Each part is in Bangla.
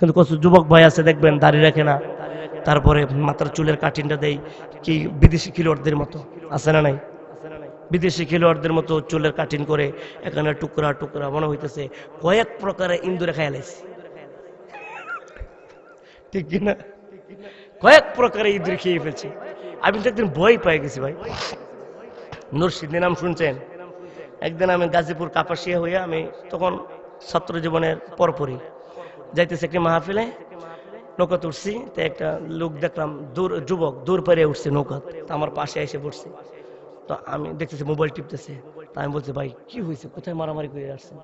কিন্তু কিছু যুবক ভাই আছে দেখবেন দাড়ি রাখে না, তারপরে মাথার চুলের কাটিংটা দেয় কি বিদেশি খেলোয়াড়দের মতো, আছে না নাই? বিদেশি খেলোয়াড়দের মতো চুলের কাটিং করে এখানে টুকরা টুকরা মনে হইতেছে কয়েক প্রকারে ইন্দুরে খায়ালাইছে, ঠিক কিনা? কয়েক প্রকারে ইঁদুর খেয়ে ফেলছে। আমি তো একদিন ভয় পেয়ে গেছি ভাই। নরসিংদী নাম শুনছেন? একদিন আমি গাজীপুর কাপাসিয়া হইয়া, আমি তখন ছাত্র জীবনের পরপরই যাইতেছে একটি মাহফিলে, নৌকাতে উঠছি, তো একটা লোক দেখলাম যুবক দূর পাড়িয়ে উঠছে নৌকা, আমার পাশে এসে পড়ছে। তো আমি দেখতেছি মোবাইল টিপতেছে, তা আমি বলছি ভাই কি হয়েছে, কোথায় মারামারি করে আসছেন?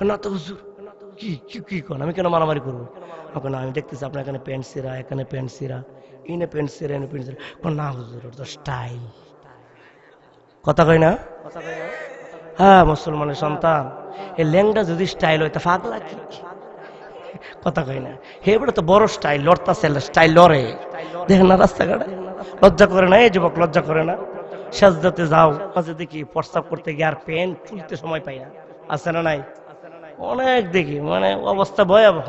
না তো হুজুর, কি কি কি করেন, আমি কেন মারামারি করবো? এখন আমি দেখতেছি আপনার এখানে প্যান্ট সিরা, এখানে প্যান্ট সিরা, ইনে প্যান্ট সিরা, এনে প্যান্ট সিরা। না হুজুর, ওটা তো স্টাইল। কথা কয় না? হ্যাঁ, মুসলমানের সন্তান, এই ল্যাংটা যদি স্টাইল হয় তা পাগলা কি? কথা কয় না? হে বলে তো বড় স্টাইল, লড়তা স্টাইল লড়ে, দেখেন না রাস্তাঘাটে, লজ্জা করে না? এই যুবক লজ্জা করে না? সাজদাতে যাও, মাঝে দেখি প্রস্তাব করতে গিয়ে আর প্যান্ট খুলতে সময় পাই না, আছে না নাই? অনেক দেখি, মানে অবস্থা ভয়াবহ।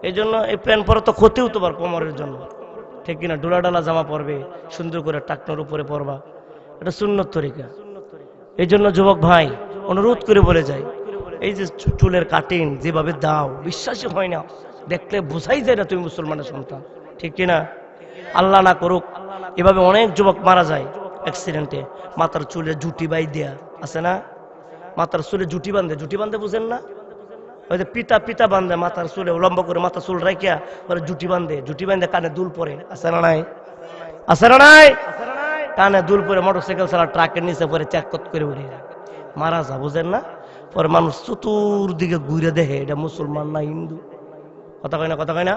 এই জন্য এই প্যান্ট পরে তো ক্ষতি হতে পারে কোমরের জন্য, ঠিক কিনা? ডোলা ডালা জামা পরবে, সুন্দর করে টাকনোর উপরে পরবা, এটা সুন্নত তরিকা। এই জন্য যুবক ভাই অনুরোধ করে বলে যায়, এই যে চুলের কাটিং যেভাবে দাও, বিশ্বাসই হয় না, দেখলে বোঝাই যায় না তুমি মুসলমানের সন্তান, ঠিক কিনা? আল্লাহ না করুক, এভাবে অনেক যুবক মারা যায় অ্যাক্সিডেন্টে, মাথার চুলে জুটি বাই দেয়া, আছে না? মাথার চুলে জুটি বান্ধে, জুটি বান্ধে বুঝেন না? ওই যে পিতা পিতা বান্ধে মাথার চুলে, লম্বা করে মাথার চুল রাখিয়া ওরা জুটি বান্ধে, জুটি বান্ধে কানে দুল পরে, আছে না নাই? আছে না নাই? কানে দুল পরে মোটরসাইকেল চালা ট্রাকের নিচে পরে চেকত করে উড়ে মারা যা, বুঝেন না? পরে মানুষ চতুর্দিকে ঘুরে দেখে এটা মুসলমান না হিন্দু। কথা কয় না? কথা কয় না?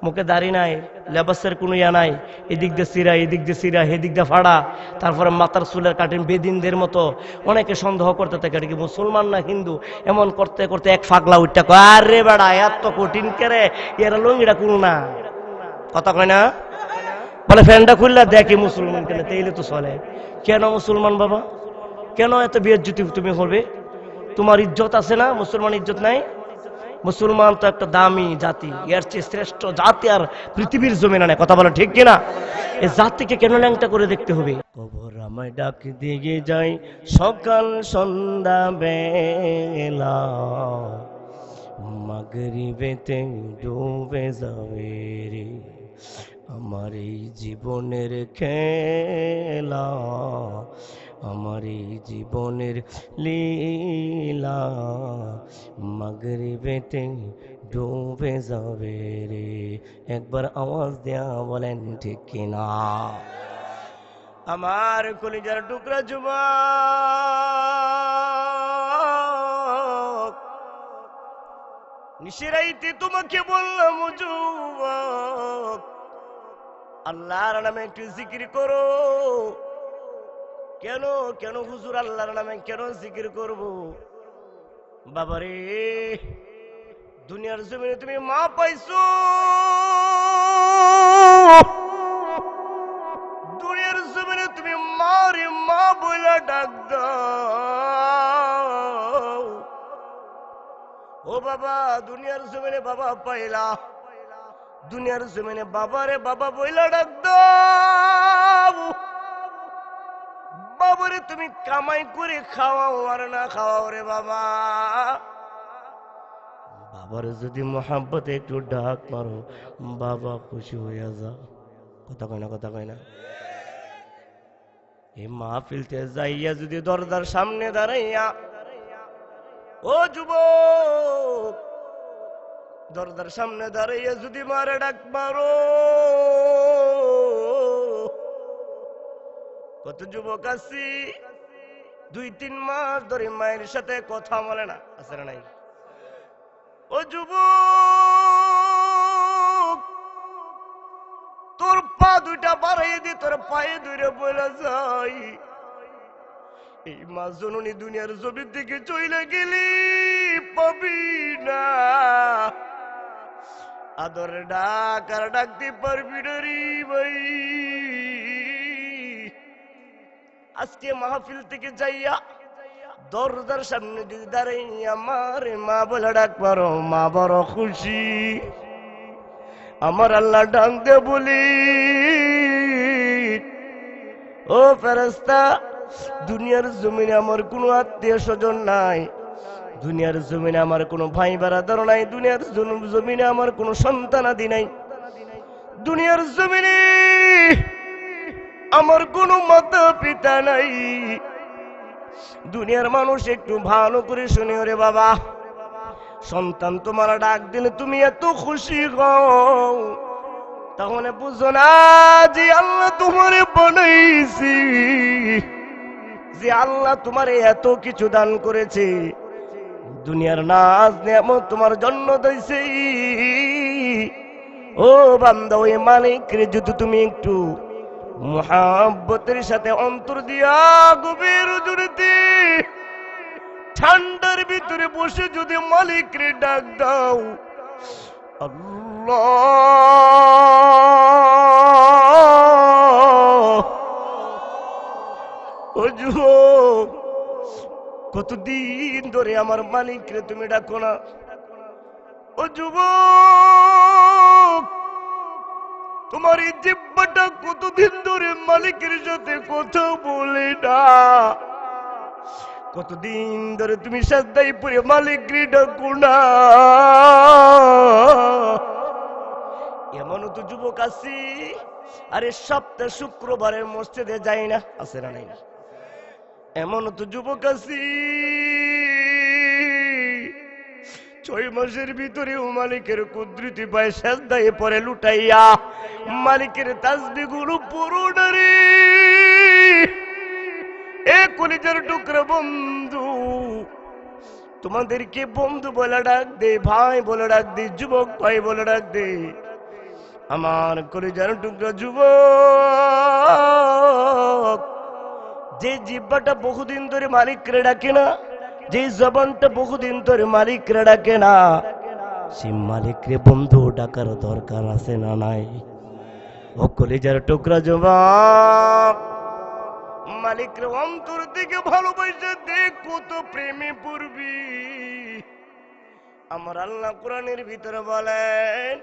মুখে দাড়ি নাই, লেবাসের কোনো ইয়া নাই, এদিক দিয়ে সিরা, এদিক দিয়ে সিরা, এদিক দিয়ে ফাড়া, তারপরে মাথার চুলের কাটিং বেদিনদের মতো। অনেকে সন্দেহ করতে থাকে এটা কি মুসলমান না হিন্দু, এমন করতে করতে এক ফাগলা উঠটা কয়, আরে বেড়া এত কঠিন কেরে, এরা লঙ্গিটা কোন না? কথা কয় না? বলে ফ্যানটা খুললে দেখি মুসলমান কেন, তাইলে তো চলে। কেন মুসলমান বাবা, কেন এত বেইজ্জতি তুমি করবে? তোমার ইজ্জত আছে না? মুসলমান ইজ্জত নাই? মুসলমান তো একটা দামি জাতি, এর চেয়ে শ্রেষ্ঠ জাতি আর পৃথিবীর জমিনে নাই। কথা বলো ঠিক কিনা? এই জাতিকে কেন ল্যাংটা করে দেখতে হবে? কবর আমায় ডাক দিয়ে যাই সকাল সন্ধ্যা বেলা, মাগরিবেতে ডুবে যাবে রে আমার এই জীবনের খেলা, আমার এই জীবনের লীলা, মাগরিবেতে ডুবে যাবে রে। একবার আওয়াজ দেয়া বলেন ঠিক কিনা? আমার কলিজার টুকরা যুবক, নিশিরাইতে তোমাকে বললাম যুবক, আল্লাহর নামে একটু জিকির করো। কেন কেন হুজুর আল্লাহর নামে কেন জিকির করব? বাবারে, দুনিয়ার জমিনে তুমি মা পাইছো, দুনিয়ার জমিনে তুমি মারে মা বইলা ডাক দাও। ও বাবা, দুনিয়ার জমিনে বাবা পাইলা, দুনিয়ার জমিনে বাবারে বাবা বইলা ডাক দাও। বাবারে তুমি কামাই করে খাওয়াও আর না খাওয়াও রে বাবা, বাবারে যদি মোহাব্বতে একটু ডাক মারো, বাবা খুশি হইয়া যা। কথা কয় না? কথা কয় না? এই মাহফিলতে যাইয়া যদি দরজার সামনে দাঁড়াইয়া, ও যুবক, দরজার সামনে দাঁড়াইয়া যদি মারে ডাক মারো, কত যুবক আছি 2-3 মাস ধরে মায়ের সাথে কথা বলে না, আছে না নাই? ও যুবক, তোর পা দুইটা বাড়াইয়ে দি, তোর পায়ে দুইটা বলে যাই, এই মা জননী দুনিয়ার জমি থেকে চলে গেলি পাবি না, আদর ডাক আর ডাকতে পারবি না রে ভাই। আজকে মাহফিল থেকে যাইয়া দরজার সামনে যদি দাঁড়িয়ে আমার মা বলে ডাক পারো, মা বড় খুশি। আমার আল্লাহ ডাক দে বলি, ও ফেরেশতা, দুনিয়ার জমিনে আমার কোনো আত্মীয় স্বজন নাই, দুনিয়ার জমিনে আমার কোনো ভাই বারাদার নাই, দুনিয়ার জমিনে আমার কোনো সন্তান আদি নাই, দুনিয়ার জমিনে আমার কোনো মাতা পিতা নাই। দুনিয়ার মানুষ একটু ভালো করে শুনে, ওরে বাবা, সন্তান তোমার ডাক দিলে তুমি এত খুশি হও, তাহলে বুঝো না যে আল্লাহ তোমারে বানাইছি, যে আল্লাহ তোমারে এত কিছু দান করেছে, দুনিয়ার নাজ নেয়ামত তোমার জন্য দিয়েছে। ও বান্দা, ওই মালিকরে যদি তুমি একটু মুহাব্বতের সাথে অন্তর দিয়া গভীর জুড়তে ঠান্ডার ভিতরে বসে যদি মালিকরে ডাক দাও, আল্লাহ, ও যুবক, কতদিন ধরে আমার মালিকরে তুমি ডাকো না? ও যুবক, তোমার এই জিহ্বাটা কতদিন ধরে মালিকের সাথে কথা বলে না? কতদিন ধরে তুমি সাজদায় পড়ে মালিকরে ডাকো না? এমনও তো যুবক আছি, আরে সপ্তাহ শুক্রবারের মসজিদে যাই না, আছে না নাই? এমনও তো যুবক আছি 6 মাসের ভিতরেও মালিকের কুদরতি পায় সাজদায় পরে লুটাইয়া মালিকের তাসবিহগুলো পুরো রে। এ কলিজার টুকরা বন্ধু, তোমাদেরকে বন্ধু বলে ডাক দে, ভাই বলে ডাক দে, যুবক ভাই বলে ডাক দে। আমার কলিজার টুকরা যুবক, যে জিহ্বাটা বহুদিন ধরে মালিকরে ডাকে না, যে জবানটা বহুদিন ধরে মালিকরে ডাকে না, সেই মালিকরে বন্ধু ডাকার দরকার আছে না নাই? ও কলিজার টুকরা যুবক, মালিকরে অন্তর থেকে ভালোবাসা দেখ, কত প্রেমে পড়বি। আমার আল্লাহ কোরআনের ভিতরে বলেন,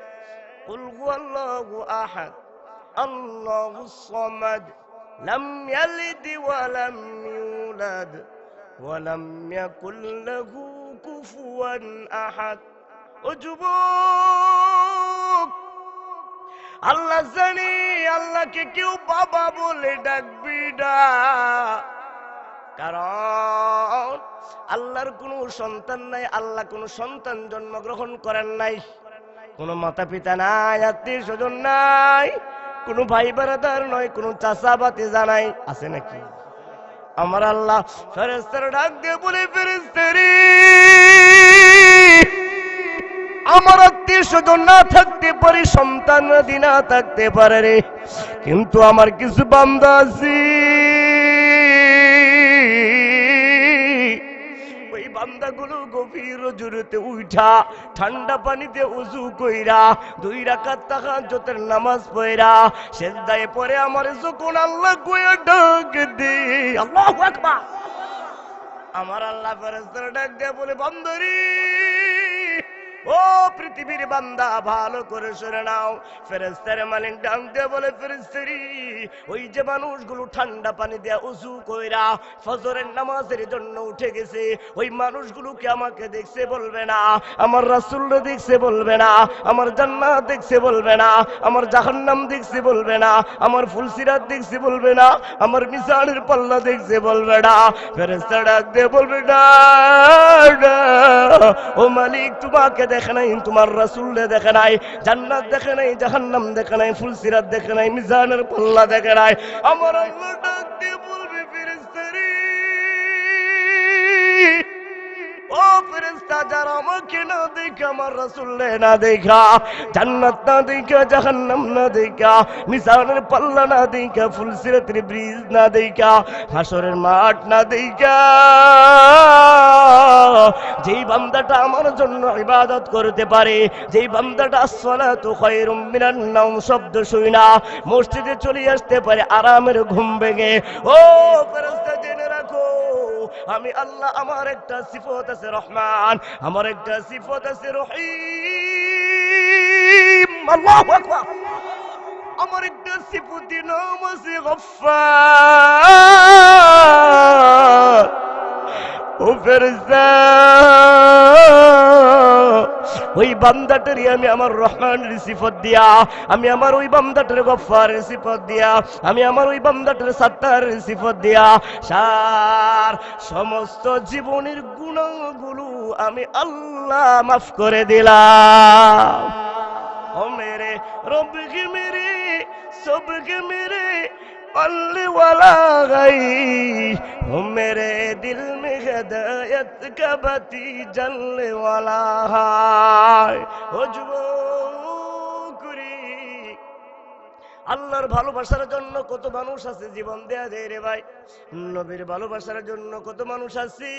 কুল হুয়াল্লাহু আহাদ আল্লাহুস সামাদ লাম ইয়ালিদ ওয়া লাম ইউলাদ ওয়া লাম ইয়াকুল লাহু কুফুয়ান আহাদ। ও যুবক, আল্লাহ জানি আল্লাহকে কেউ বাবা বলে ডাকবি না, কারণ আল্লাহর কোনো সন্তান নাই, আল্লাহ কোনো সন্তান জন্মগ্রহণ করেন নাই, কোনো মাতা পিতা নাই, আত্মীয় স্বজন নাই, কোনো ভাই বারাদার নয়, কোনো চাচা ভাতিজা নাই, আছে নাকি? আমার আল্লাহ ফেরেশতারা ডাক দিয়ে বলে, ফেরেশতারে, আমার আত্মীয় স্বজন না থাকতে পারে, সন্তান আদি না থাকতে পারে রে, কিন্তু আমার কিছু বান্দা আছে, ওই বান্দাগুলো গভীর রজনীতে উঠা ঠান্ডা পানিতে ওযু কইরা 2 রাকাত তাহাজ্জুদের নামাজ পড়া সিজদায় পড়ে আমার যখন আল্লাহ কইয়া ডাক দে, আল্লাহু আকবার, আমার আল্লাহ ফেরেশতারা ডাক দিয়ে বলে, বান্দারে, ও পৃথিবীর বান্দা, ভালো করে শুনে নাও। ফেরেশতার মালিক ডাক দিয়ে বলে, ফেরেশতারি, ওই যে মানুষগুলো ঠান্ডা পানি দিয়ে ওযু কইরা ফজরের নামাজের জন্য উঠে গেছে, ওই মানুষগুলোকে আমাকে দেখছে বলবে না, আমার রাসূলকে দেখছে বলবে না, আমার জান্নাত দেখছে বলবে না, আমার জাহান্নাম দেখছে বলবে না, আমার ফুলসিরাত দেখছে বলবে না, আমার মিজানের পাল্লা দেখছে বলবে না। ফেরেশতা ডাক দিয়ে বলবে, না ও মালিক, তোমাকে দেখে নাই, তোমার রাসূলকে দেখে নাই, জান্নাত দেখে নাই, জাহান্নাম দেখে নাই, ফুলসিরাত দেখে নাই, মিজানের পাল্লা দেখে নাই। আমার আল্লাহ ডাক দিয়ে বলবে, ফেরেশতারে, ও ফেরেশতা, যারা আমাকে না দেখে, আমার রাসূলকে না দেখা, জান্নাত না দেখা, জাহান্নাম না দেখা, মিজানের পাল্লা না দেখা, ফুলসিরাতের ব্রিজ না দেখা, হাসরের মাঠ না দেখা, যেই বান্দাটা আমার জন্য ইবাদত করতে পারে, যেই বান্দাটা আসসালাতু খায়রুম মিনান নাওম শব্দ শুই না মসজিদে চলে আসতে পারে আরামের ঘুম ভেঙে, ও ফেরেশতা জেনে রাখো, আমি আল্লাহ আমার একটা সিফত আছে রহমান, আমার একটা সিফত আছে রহিম। আল্লাহু আকবার। আমার একটা সিফতি নাম আছে গফফার। ও ফেরেশতা, ওই বান্দাটারে আমি আমার রহমানের সিফত দিয়া, আমি আমার ওই বান্দাটারে গফফারের সিফত দিয়া, আমি আমার ওই বান্দাটারে সাত্তারের সিফত দিয়া সার সমস্ত জীবনের গুনাহগুলো আমি আল্লাহ মাফ করে দিলাম। ও মেরে রব কে মেরে সব কে মেরে पल्ले वाला गई हो मेरे दिल में हिदायत का बत्ती जलने वाला है। हो যুবকরি, আল্লাহর ভালোবাসার জন্য কত মানুষ আছে জীবন দেয়া যায় রে ভাই। নবীর ভালোবাসার জন্য কত মানুষ আছে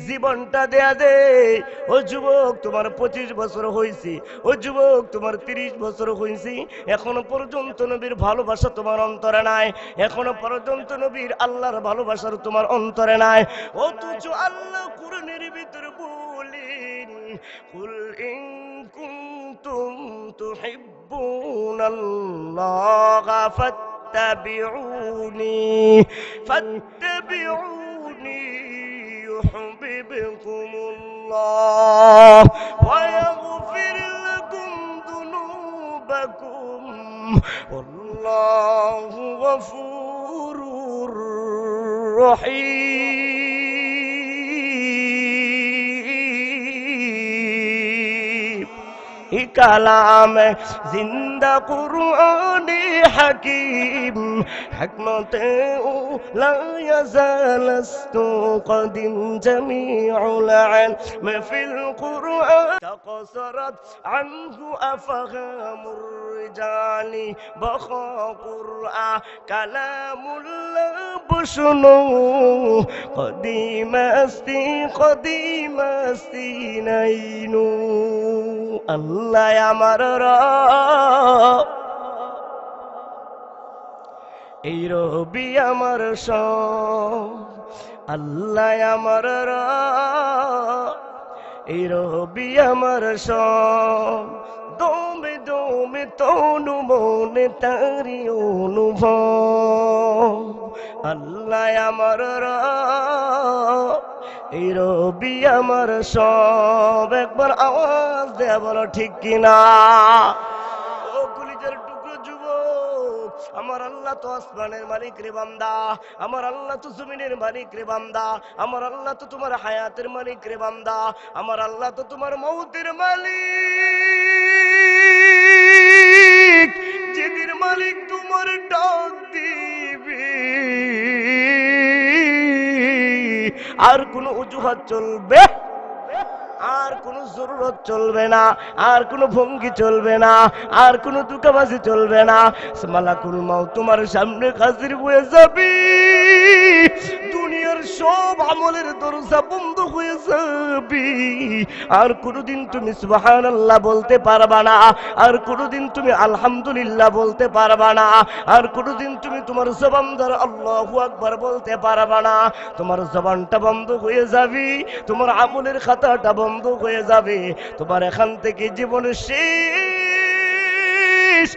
জীবনটা দেয়া দে। ও যুবক, তোমার 25 বছর হয়েছে, ও যুবক তোমার 30 বছর হয়েছে, এখনো পর্যন্ত নবীর ভালোবাসা তোমার অন্তরে নাই, এখনো পর্যন্ত নবীর আল্লাহর ভালোবাসার তোমার অন্তরে নাই। অথচ আল্লাহ কুরআনের ভিতর বলেন, কুল ইন কুনতুম তুহিব্বুনাল্লাহা ফাত্তাবিউনি ফাত্তাবিউনি يحببكم الله ويغفر لكم ذنوبكم والله غفور رحيم। कलाम जिंदा कुरान हकीम हिकमत ला यज़ालस्तु क़दीम जमीउल इल्म फिल कुरान तक़सरत अन्हु अफ़हामुर रिजाली बखा कुरान कलामुल्लाह बशनो कदीम अस्ती नैनू। আল্লাহ আমার রব, এই রবি আমার সব। আল্লাহ আমার রব, এই রবি আমার সব। দমে দমে তনু মনে তারি অনুভব। আল্লাহ আমার রব, এই রবি আমার সব। একবার আওয়াজ দেয়া বলো ঠিক কিনা। ও কলিজার টুকরো যুবক, আমার আল্লাহ তো আসমানের মালিক রে বান্দা, আমার আল্লাহ তো জমিনের মালিক রে বান্দা, আমার আল্লাহ তো তোমার হায়াতের মালিক রে বান্দা, আমার আল্লাহ তো তোমার মৌতের মালিক। যেদিন মালিক তোমার ডাক দিবে আর কোন অজুহাত চলবে, আর কোন জরুরত চলবে না, আর কোন ভঙ্গি চলবে না, আর কোন দুকাবাজি চলবে না। মালাকুল মাউত তোমার সামনে হাজির হয়ে যাবে, দুনিয়ার সব আমলের দরজা বন্ধ হয়ে যাবে। আর কোনদিন তুমি সুবহানাল্লাহ বলতে পারবা না, আর কোনদিন তুমি আলহামদুলিল্লাহ বলতে পারবা না, আর কোনদিন তুমি তোমার জবান দ্বারা আল্লাহু আকবার বলতে পারবা না। তোমার জবানটা বন্ধ হয়ে যাবে, তোমার আমলের খাতাটা বন্ধ হয়ে যাবে, তোমার এখান থেকে জীবনের শেষ,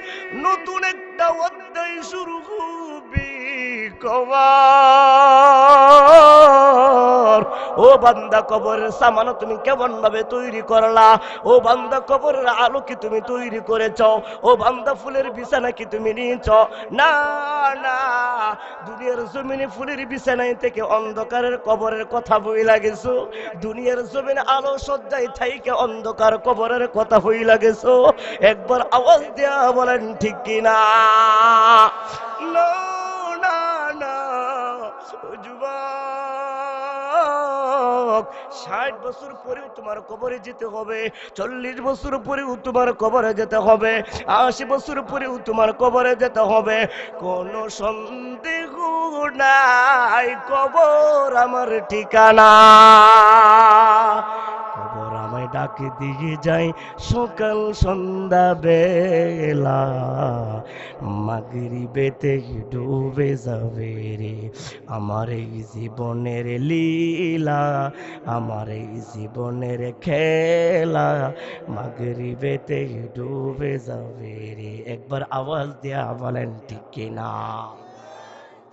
নতুন একটা অধ্যায় শুরু হবে। কবর, ও বান্দা কবরের সামান তুমি কেমন ভাবে তৈরি করলা? ও বান্দা কবরের আলো কি তুমি তৈরি করেছ? ও বান্দা ফুলের বিছানা কি তুমি নিয়েছ? না না, দুনিয়ার জমিনে ফুলের বিছানায় থেকে অন্ধকারের কবরের কথা বইলা গেছো, দুনিয়ার জমিনে আলো সজ্জায় থাইকে অন্ধকার কবরের কথা হইলা গেছো। একবার আওয়াজ দেয়া বলেন ঠিক কিনা। না না না, ও যুবক, 60 বছর পরেও তোমার কবরে যেতে হবে, 40 বছর পরেও তোমার কবরে যেতে হবে, 80 বছর পরেও তোমার কবরে যেতে হবে। কোন সন্দেহ নাই, কবর আমার ঠিকানা। কবর আমায় ডাক দিয়ে যাই সকাল সন্ধ্যা বেলা, মাগরিবেতে ডুবে যাবে রে আমার এই জীবনের লীলা, আমার এই জীবনের খেলা, মাগরিবেতে ডুবে যাবে রে। একবার আওয়াজ দিয়া বলেন ঠিক কিনা?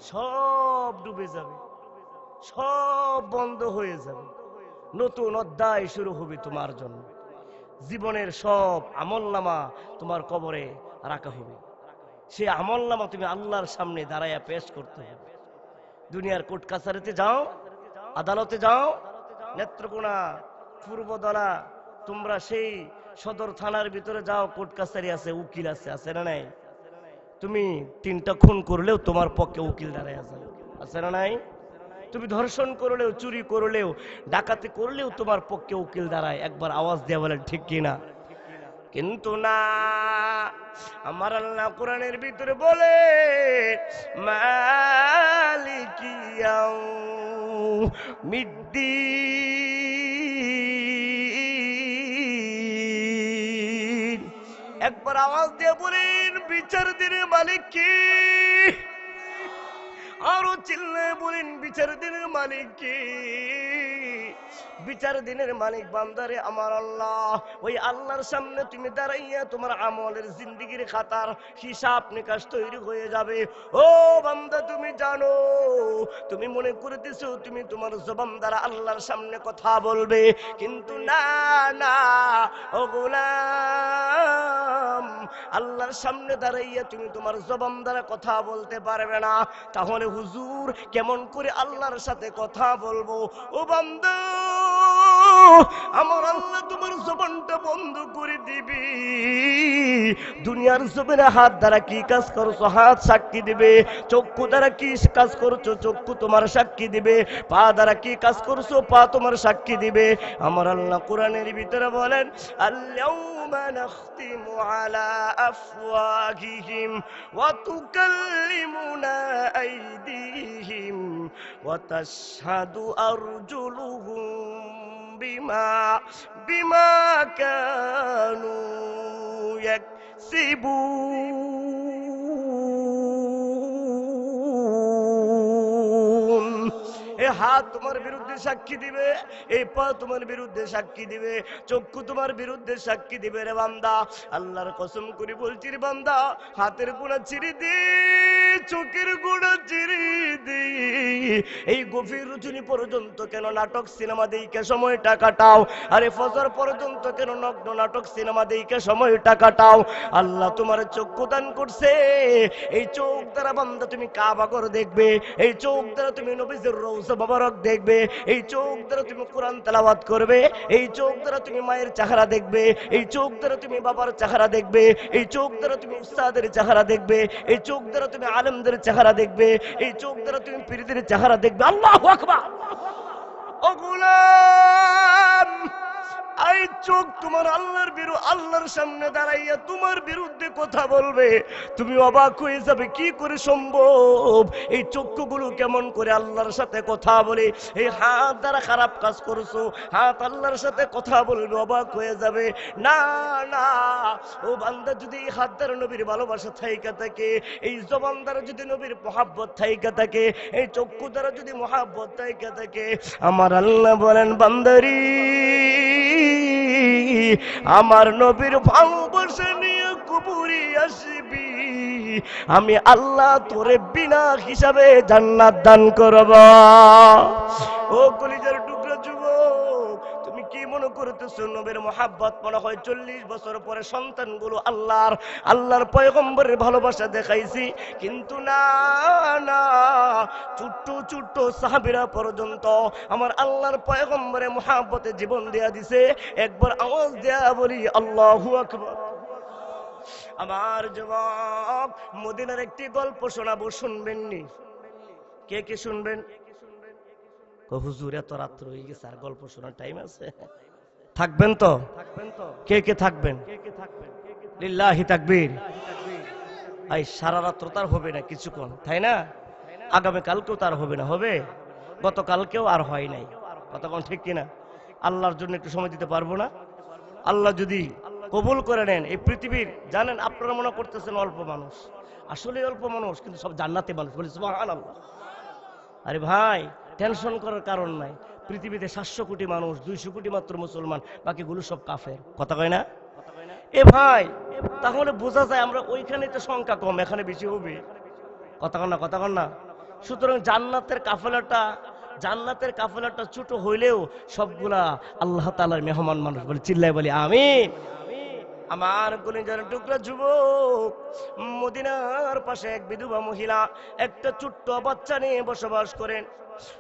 সব ডুবে যাবে, সব বন্ধ হয়ে যাবে, নতুন অধ্যায় শুরু হবে তোমার জন্য। জীবনের সব আমলনামা তোমার কবরে রাখা হবে, সে আমলনামা তুমি আল্লাহর সামনে দাঁড়াইয়া পেশ করতে হবে। দুনিয়ার কোর্ট কাছারিতে যাও, আদালতে যাও, নেত্রকোনা, পূর্বদলা, তোমরা সেই সদর থানার ভিতরে যাও, কোর্ট কাছারি আছে, উকিল আছে, আছে না নাই? তুমি 3টা খুন করলেও তোমার পক্ষে উকিল দাঁড়ায় আছে, আছে না নাই? তুমি ধর্ষণ করলেও, চুরি করলেও, ডাকাতি করলেও তোমার পক্ষে উকিল দাঁড়ায়। একবার আওয়াজ দিয়ে বলেন ঠিক কিনা? কিন্তু না, আমার আল্লাহ কোরআনের ভিতরে বলে মালিকি ইয়াউমিদ্দিন। একবার আওয়াজ দিয়ে বলেন বিচার দিনের মালিক কি? আরো চিল্লায় বলেন বিচার দিনের মালিক কি? বিচার দিনের মালিক বান্দারে আমার আল্লাহ। ওই আল্লাহর সামনে তুমি দাঁড়াইয়া তোমার আমলের জিন্দেগির খাতার হিসাব নিকাশ তৈরি হয়ে যাবে। ও বান্দা, তুমি জানো, তুমি মনে করতেছো তুমি তোমার জবান দ্বারা আল্লাহর সামনে কথা বলবে, কিন্তু না না ও গোলাম, আল্লাহর সামনে দাঁড়াইয়া তুমি তোমার জবান দ্বারা কথা বলতে পারবে না। তাহলে হুজুর কেমন করে আল্লাহর সাথে কথা বলবো? ও বান্দা, আমার আল্লাহ তোমার জবানটা বন্ধ করে দিবি। দুনিয়ার জমিনে হাত দ্বারা কি কাজ করছো হাত সাক্ষী দিবে, চক্ষু দ্বারা কি কাজ করছো চক্ষু তোমার সাক্ষী দিবে, পা দ্বারা কি কাজ করছো পা তোমার সাক্ষী দিবে। আমার আল্লাহ কোরআনের ভিতরে বলেন আল-ইয়াউমা নাখতিমু আলা আফওয়াহিহিম ওয়া তুকাল্লিমুনা আইদিহিম ওয়া তাশহাদু আরজুলুহুম বিমা কানু ইয়াকসিবুন। এ হাত তোমার বিরুদ্ধে সাক্ষী দিবে, এই পা তোমার বিরুদ্ধে সাক্ষী দিবে, চক্ষু তোমার বিরুদ্ধে সাক্ষী দিবে। রে বান্দা, আল্লাহর কসম করে বলছি রে বান্দা, হাতের গুণা ছিঁড়ে দি, চোখের গুণা ছিঁড়ে দি, এই গভীর রজনী পর্যন্ত কেন নাটক সিনেমা দেইকে সময়টা কাটাও? আরে ফজর পর্যন্ত কেন নগ্ন নাটক সিনেমা দেইকে সময়টা কাটাও? আল্লাহ তোমার চক্ষু দান করছে, এই চোখ দ্বারা বান্দা তুমি কাবাঘর দেখবে, এই চোখ দ্বারা তুমি নবীজির রওজা মোবারক দেখবে, এই চোখ দ্বারা তুমি কোরআন তেলাওয়াত করবে, এই চোখ দ্বারা তুমি মায়ের চেহারা দেখবে, এই চোখ দ্বারা তুমি বাবার চেহারা দেখবে, এই চোখ দ্বারা তুমি উস্তাদের চেহারা দেখবে, এই চোখ দ্বারা তুমি আলেমদের চেহারা দেখবে, এই চোখ দ্বারা তুমি পীরদের চেহারা দেখবে। আল্লাহু আকবার। ও গোলাম, এই চোখ তোমার আল্লাহর সামনে দাঁড়াইয়া তোমার বিরুদ্ধে কথা বলবে, তুমি অবাক হয়ে যাবে কি করে সম্ভব? এই চক্ষুগুলো কেমন করে আল্লাহর সাথে কথা বলে? এই হাত দ্বারা খারাপ কাজ করছো, হাত আল্লাহর সাথে কথা বলবে, অবাক হয়ে যাবে। না না ও বান্দা, যদি এই হাত দ্বারা নবীর ভালোবাসা থাইকা থাকে, এই জবান দ্বারা যদি নবীর মহাব্বত থাইকা থাকে, এই চক্ষু দ্বারা যদি মহাব্বত থাইকা থাকে, আমার আল্লাহ বলেন বান্দারি, আমার নবীর ভালোবাসা নিয়ে কবরে আসবি, আমি আল্লাহ তোরে বিনা হিসাবে জান্নাত দান করব। ও কলিজার টুকরা যুবক, তুমি কি মনে করতেছো নবীর মহাব্বত মনে হয় 40 বছর পরে সন্তানগুলো আল্লাহর পয়গম্বরের ভালোবাসা দেখাইছি? কিন্তু না না, ছোট্ট ছোট্ট সাহাবীরা পর্যন্ত আমার আল্লাহর পয়গম্বরের মহাব্বতে জীবন দেয়া দিছে। একবার আওয়াজ দেয়া বলি আল্লাহু আকবার। আমার যুবক, মদিনার একটি গল্প শোনাবো, শুনবেন নি? কে কে শুনবেন? হুজুর এত রাত্র হয়ে গেছে, আর গল্প শোনার টাইম আছে? থাকবেন তো? কে কে থাকবেন? লিল্লাহি তাকবীর। এই সারা রাত্র তার হবে না, কিছুক্ষণ, তাই না? আগামী কালকেও তার হবে না, হবে? গতকালকেও আর হয় নাই, কতক্ষণ ঠিক কিনা? আল্লাহর জন্য একটু সময় দিতে পারবো না? আল্লাহ যদি কবুল করে নেন, এই পৃথিবীর জানেন আপনারা মনে করতেছেন অল্প মানুষ, আসলে অল্প মানুষ, কিন্তু সব জান্নাতি মানুষ। বলি সুবহানাল্লাহ। আরে ভাই, টেনশন করার কারণ নাই। পৃথিবীতে 700 কোটি মানুষ, 200 কোটি মাত্র মুসলমান, বাকিগুলো সব কাফের। কথা কয় না? এ ভাই, তাহলে বোঝা যায় আমরা ওইখানে তো সংখ্যা কম, এখানে বেশি হবে। কথা কন না, কথা কন না। সুতরাং জান্নাতের কাফেলাটা ছোট হইলেও সবগুলা আল্লাহ তাআলার মেহমান মানুষ। বলে চিল্লাই বলি আমিন। আমার কলিজার টুকরা যুবক, মদিনার পাশে এক বিধবা মহিলা একটা ছোট্ট বাচ্চা নিয়ে বসবাস করেন।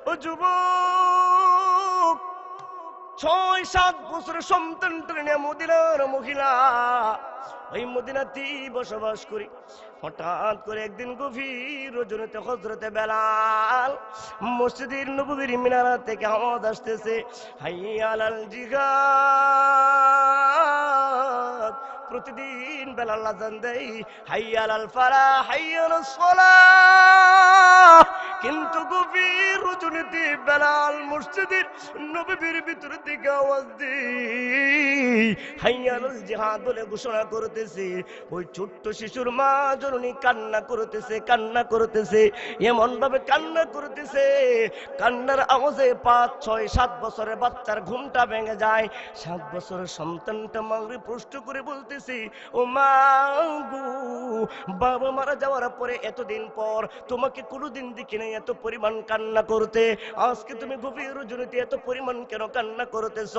ও যুবক, 6-7 বছরের সন্তানটা নিয়ে মদিনার মহিলা ওই মদিনাতেই বসবাস করি। হঠাৎ করে একদিন গভীর রজনীতে হযরতে বেলাল মসজিদের নববীর মিনার থেকে আওয়াজ আসতেছে, হাইয়া আলাল জিহাদ। প্রতিদিন বেলাল আযান দেয়, হাইয়া আলাল ফালাহ, হাইয়া আলাস সালাহ। কিন্তু গভীর রজনীতে বেলাল মসজিদের নববীর ভিতর থেকে আওয়াজ দেয়, হাইয়া আলাল জিহাদ বলে ঘোষণা করতেছে। ওই ছোট্ট শিশুর মা জননী কান্না করতেছে, এমন ভাবে কান্না করতেছে, কান্নার আওয়াজে 5-6-7 বছরের বাচ্চার ঘুমটা ভেঙে যায়। 7 বছরের সন্তানটা মাগরিব প্রশ্ন করে বলতেছে, ও মা গো, বাবা মারা যাওয়ার পরে এতদিন পর তোমাকে কোনোদিন দেখি নাই এত পরিমাণ কান্না করতে, আজকে তুমি গভীর রজনীতে এত পরিমাণ কেন কান্না করতেছ?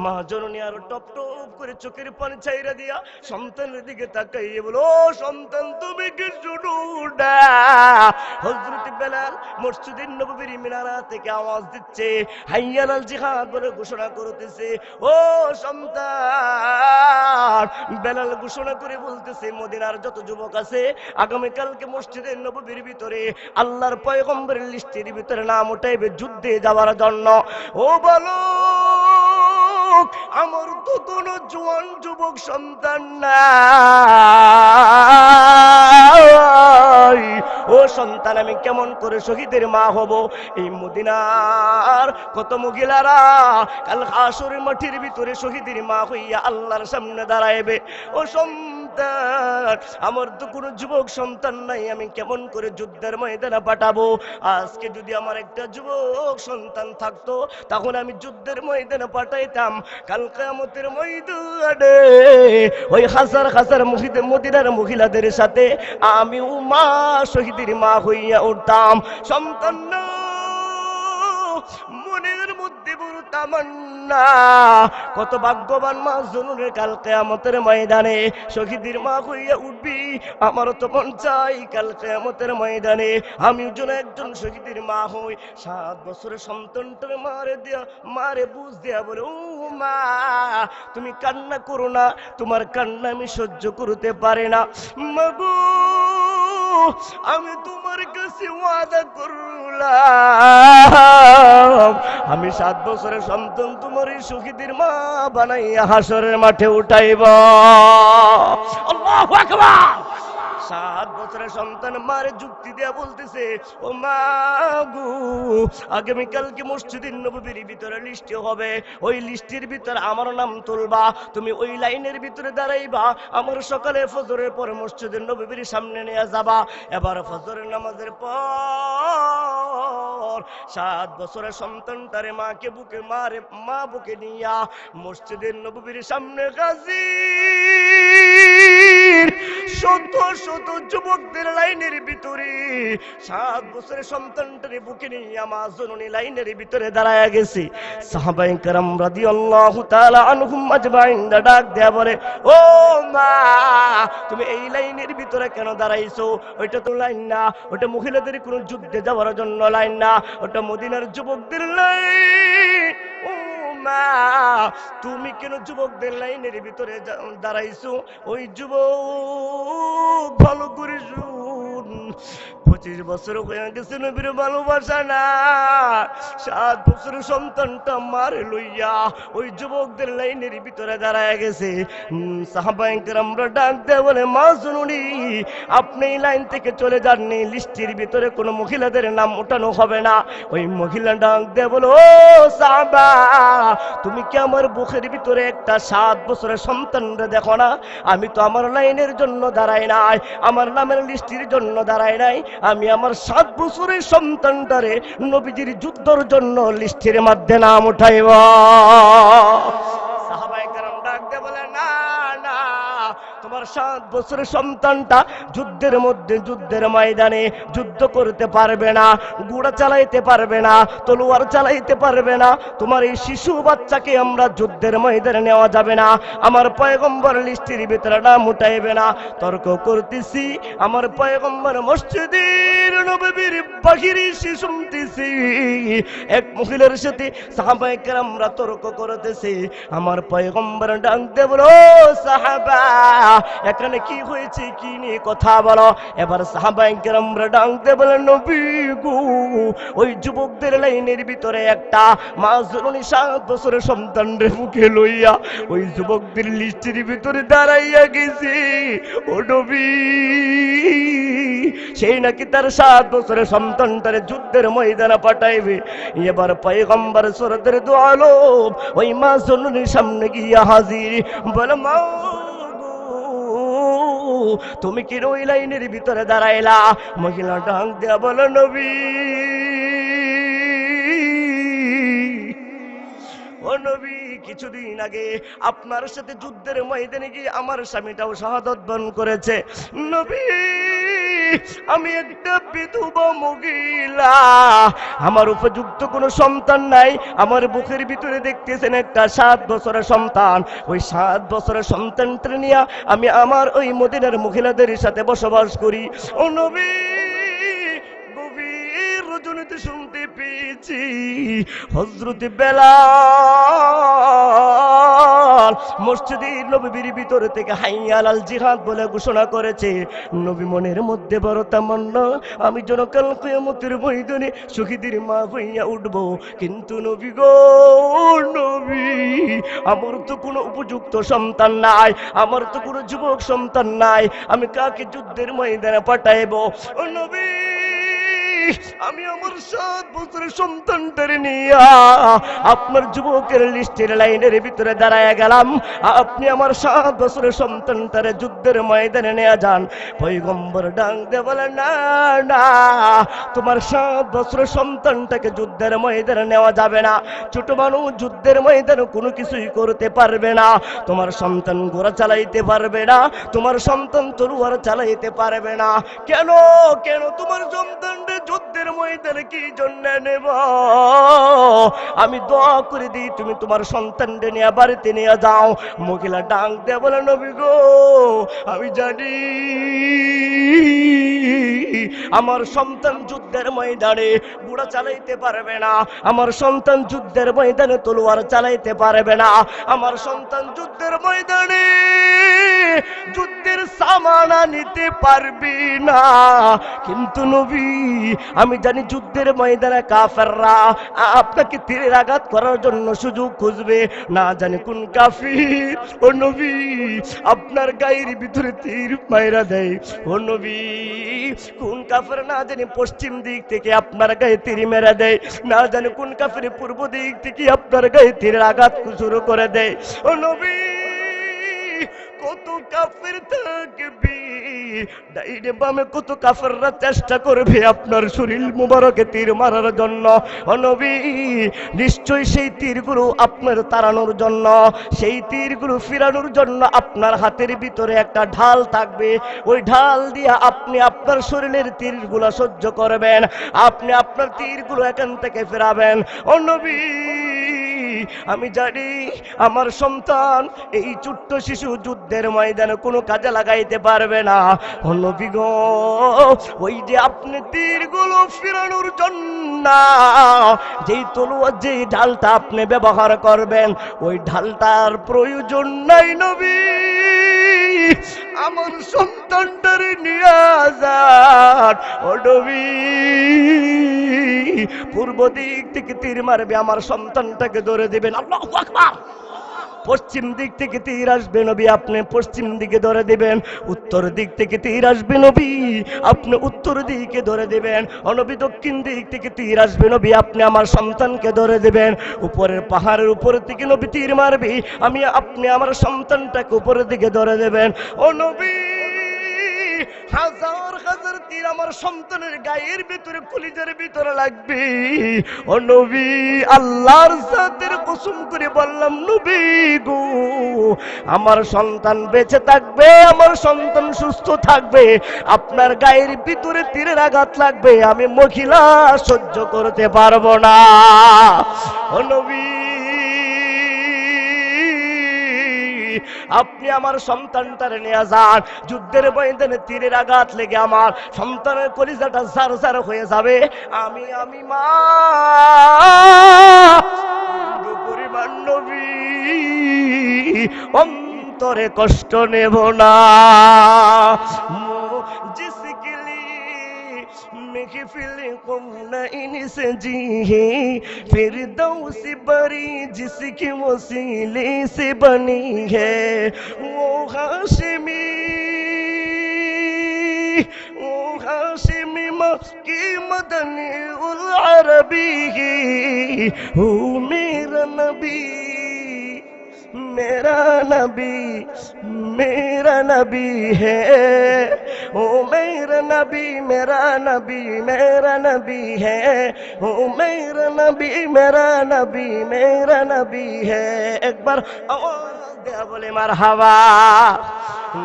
মা জননী আর টপ টপ করে চোখের পানি ছাইরা দিয়া সন্তানের দিকে তাকাইয়ে বলো, ও সন্তান, তুমি কি শুনো না? হযরত বেলাল মসজিদের নববীর মিনারা থেকে আওয়াজ দিচ্ছে, হাইয়া আলাল জিহাদ বলে ঘোষণা করতেছে। ও সন্তান, বেলাল ঘোষণা করে বলতেছে, মদিনার যত যুবক আছে আগামীকালকে মসজিদের নববীর ভিতরে আল্লাহর পয়গম্বরের লিস্টের ভিতরে নাম উঠাইবে যুদ্ধে যাওয়ার জন্য। ও বলো, আমার তো কোনো জোয়ান যুবক সন্তান নাই। ও সন্তান, আমি কেমন করে শহীদের মা হব? এই মদিনার কত মহিলারা কাল হাসরের মাঠের ভিতরে শহীদের মা হইয়া আল্লাহর সামনে দাঁড়াইবে। ও সন্তান, আমার তো কোনো যুবক সন্তান নাই, আমি কেমন করে যুদ্ধের ময়দানে পাঠাবো? আজকে যদি আমার একটা যুবক সন্তান থাকতো, তখন আমি যুদ্ধের ময়দানে পাঠাইতাম। কাল কিয়ামতের ময়দানে ওই হাজার হাজার মদিনার মহিলাদের সাথে আমিও মা শহীদের মা হইয়া উঠতাম। সন্তান না, মনের মধ্যে বড় তামান্না, কত ভাগ্যবান মা জননীর কাল কিয়ামতের ময়দানে শহীদের মা হইয়া উঠবি। আমার তো মন চাই কাল কিয়ামতের ময়দানে আমিও যেন একজন শহীদের মা হই। 7 বছরের সন্তানটারে মারে বুঝ দেয়া বলে, ও মা, তুমি কান্না করো না, তোমার কান্না আমি সহ্য করতে পারি না। মাগো, আমি তোমার কাছে ওয়াদা করলাম, আমি 7 বছরের সন্তান তোমার এই শহীদের মা বানাইয়া হাসরের মাঠে উঠাইব। আল্লাহু আকবার। 7 বছরের সন্তান মারে যুক্তি দেয়া বলতেছে, ও মা গো, আগামীকালকে মসজিদের নববীর ভিতরে লিস্ট হবে, ওই লিস্টের ভিতরে আমার নাম তুলবা, তুমি ওই লাইনের ভিতরে দাঁড়াইবা, আমার সকালে ফজরের পরে মসজিদের নববীর সামনে নিয়ে যাবা। এবার ফজরের নামাজের পর 7 বছরের সন্তানটারে মা বুকে নিয়া মসজিদের নববীর সামনে হাজির। শত শত যুবকদের লাইনের ভিতরে 7 বছরের সন্তানটারে বুকে নিয়ে মা জননী লাইনের ভিতরে দাঁড়ায়া গেছে। সাহাবায়ে কেরাম রাদিয়াল্লাহু তাআলা আনহুম আজমাইন ডাক দেয়া বলে, ও মা, তুমি এই লাইনের ভিতরে কেন দাঁড়াইছো? ওইটা তো লাইন না, ওটা মহিলাদের কোনো যুদ্ধে যাওয়ার জন্য লাইন না, ওটা মদিনার যুবকদের লাইন। ও মা, তুমি কেন যুবকদের লাইনের ভিতরে দাঁড়াইছো? ওই যুবক ভালো করে শুন, 25 বছর হয়ে গেছে নবীর ভালোবাসা না। 7 বছরের সন্তানটা মারে লইয়া ওই যুবকদের লাইনের ভিতরে দাঁড়ায় গেছে। সাহাবায়ে কেরামরা ডাক দেয় বলে, মা জননী আপনি এই লাইন থেকে চলে যাননি, লিস্টের ভিতরে কোনো মহিলাদের নাম ওঠানো হবে না। ওই মহিলা ডাক দেয় বলে, ও সাহাবা তুমি কি আমার বুকের ভিতরে একটা 7 বছরের সন্তানরা দেখো না? আমি তো আমার লাইনের জন্য দাঁড়াই নাই, আমার নামের লিস্টের জন্য দাঁড়াই নাই, আমি আমার 7 বছরের সন্তানটারে নবীজির যুদ্ধের জন্য লিস্টের মধ্যে নাম উঠাইব। সাহাবায়ে কেরাম ডাক দিয়ে বলে, না না, তোমার 7 বছরের সন্তানটা যুদ্ধের মধ্যে, যুদ্ধের ময়দানে যুদ্ধ করতে পারবে না, ঘোড়া চালাইতে পারবে না, তলোয়ার চালাইতে পারবে না। তোমার এই শিশু বাচ্চাকে আমরা যুদ্ধের ময়দানে নেওয়া যাবে না, আমার পয়গম্বর লিস্টের ভিতরে নাম উঠাইবে না। তর্ক করতেছি, আমার পয়গম্বর মসজিদের নববীর বাহিরে শুনতেছি এক মহিলার সাথে সাহাবায়ে কেরামরা তর্ক করতেছে। আমার পয়গম্বর ডাক দিয়ে বলো, সাহাবা এখানে কি হয়েছে, কি নিয়ে কথা বলো। এবার সাহাবায়ে কেরামরা ডাক দিয়ে বলে, নবী গো ওই যুবকদের লাইনের ভিতরে একটা মা জননী 7 বছরের সন্তানরে মুখে লইয়া ওই যুবকদের লিস্টের ভিতরে দাঁড়াইয়া গেছে। ও নবী সেই নাকি তার 7 বছরের সন্তানটারে যুদ্ধের ময়দানে পাঠাইবে। এবার পয়গম্বর সুরতের দু আলম ওই মা জননীর সামনে গিয়া হাজির, বলে, মা তুমি কি ওই লাইনের ভিতরে দাঁড়াইলা? মহিলা ডাক দেয়া বলে, নবী ও নবী কিছুদিন আগে আপনার সাথে যুদ্ধের ময়দানে গিয়ে আমার স্বামীটাও শাহাদাত বরণ করেছে। নবী আমি একটা বিধবা মহিলা, আমার উপযুক্ত কোনো সন্তান নাই, আমার বুকের ভিতরে দেখতেছেন একটা 7 বছরের সন্তান। ওই 7 বছরের সন্তানটা নিয়ে আমি আমার ওই মদিনার মহিলাদের সাথে বসবাস করি। ও নবী রজনীতে শুনতে পেয়েছি হযরত বেলাল মসজিদে নববীর ভিতর থেকে হাইয়া আলাল জিহাদ বলে ঘোষণা করেছে। নবী মনের মধ্যে বড় তামান্না, আমি যেন কাল কিয়ামতের ময়দানে শহীদের মা হইয়া উঠব। কিন্তু নবী গো নবী, আমার তো কোনো উপযুক্ত সন্তান নাই, আমার তো কোনো যুবক সন্তান নাই, আমি কাকে যুদ্ধের ময়দানে পাঠাইব? ও নবী আমি আমার 7 বছরের সন্তানটারে নিয়া আপনার যুবকের লিস্টের লাইনের ভিতরে দাঁড়ায় গেলাম, আপনি আমার 7 বছরের সন্তানটারে যুদ্ধের ময়দানে নিয়ে যান। পয়গম্বর ডাক দিয়ে বলে, না না, তোমার 7 বছরের সন্তানটাকে যুদ্ধের ময়দানে নেওয়া যাবে না। ছোট মানুষ যুদ্ধের ময়দানে কোনো কিছুই করতে পারবে না। তোমার সন্তান ঘোড়া চালাইতে পারবে না, তোমার সন্তান তলোয়ার চালাইতে পারবে না। কেন কেন তোমার সন্তানটা যুদ্ধের ময়দানে কি জন্য নেব? আমি দোয়া করে দিই তুমি তোমার সন্তানকে নিয়ে বাড়িতে নিয়ে যাও। মহিলা ডাক দিয়ে বলে, নবী গো আমি জানি আমার সন্তান যুদ্ধের ময়দানে ঘোড়া চালাইতে পারবে না, আমার সন্তান যুদ্ধের ময়দানে তলোয়ার চালাইতে পারবে না, আমার সন্তান যুদ্ধের ময়দানে যুদ্ধের সামানা নিতে পারবি না। কিন্তু নবী আমি জানি যুদ্ধের ময়দানে কাফেররা আপনাকে তীরের আঘাত করার জন্য সুযোগ খুঁজবে, না জানি কোন কাফির ও নবী আপনার গায়ের ভিতরে তীর মাইরা দেয়। ও নবী কোন কাফের না জানি পশ্চিম দিক থেকে আপনার গায়ে তীর মেরা দেয়, না জানি কোন কাফের পূর্ব দিক থেকে আপনার গায়ে তীরের আঘাত শুরু করে দেয়। ও নবী কত কাফের থাকবে, ডাইনে বামে কত কাফেররা চেষ্টা করবে আপনার শরীর মুবারকে তীর মারার জন্য। ও নবী নিশ্চয়ই সেই তীরগুলো আপনার তাড়ানোর জন্য, সেই তীরগুলো ফিরানোর জন্য আপনার হাতের ভিতরে একটা ঢাল থাকবে, ওই ঢাল দিয়ে আপনি আপনার শরীরের তীরগুলো সহ্য করবেন, আপনি আপনার তীরগুলো এখান থেকে ফেরাবেন। ও নবী আমি জানি আমার সন্তান এই ছোট্ট শিশু যুদ্ধের ময়দানে কোনো কাজে লাগাইতে পারবে না। ও নবী গো ওই যে আপনি তীরগুলো ফিরানোর জন্য যেই তলোয়ার যেই ঢালটা আপনি ব্যবহার করবেন ওই ঢালটার প্রয়োজন নাই নবী। আমার সন্তানটারে নিয়ে যান। ও নবী, পূর্ব দিক থেকে তীর মারবে, আমার সন্তানটাকে ধরে দিবেন। আল্লাহু আকবার। পশ্চিম দিক থেকে তীর আসবে নবী, আপনি পশ্চিম দিকে ধরে দিবেন। উত্তর দিক থেকে তীর আসবে নবী, আপনি উত্তর দিকে ধরে দিবেন। নবী দক্ষিণ দিক থেকে তীর আসবে নবী, আপনি আমার সন্তানকে ধরে দিবেন। উপরের পাহাড়ের উপর থেকে নবী তীর মারবি, আপনি আমার সন্তানটাকে উপরের দিকে ধরে দেবেন। ও নবী, হাজার হাজার তীর আমার সন্তানের গায়ের ভিতরে, কলিজার ভিতরে লাগবে। ও নবী, আল্লাহর জাতের কসম করে বললাম নবী গো, আমার সন্তান বেঁচে থাকবে, আমার সন্তান সুস্থ থাকবে, আপনার গায়ের ভিতরে তীরের আঘাত লাগবে, আমি মহিলা সহ্য করতে পারবো না। ও নবী, আপনি আমার সন্তানটারে নিয়ে যান। যুদ্ধের ময়দানে তীরের আঘাত লেগে আমার সন্তানের কলিজাটা জার জার হয়ে যাবে। আমি মা পরিবার নবী অন্তরে কষ্ট নেব না। महफिल क़ुमनैन से जी है फिरदौस बरी जिसके वसीले से बनी है वो हाशिमी मक्की मदनी उल अरबी हो मेरा नबी मेरा नबी मेरा नबी है। ओ मेरा नबी मेरा नबी मेरा नबी है। ओ मेरा नबी मेरा नबी मेरा नबी है। एक बार आवाज दे बोले मारहाबा।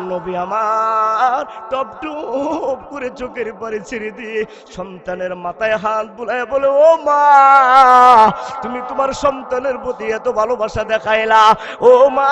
নবী আমার টপ টপ করে চোখের পানি ছেড়ে দিয়ে সন্তানের মাথায় হাত বুলায় বলে, ও মা, তুমি তোমার সন্তানের প্রতি এত ভালোবাসা দেখাইলা, ও মা,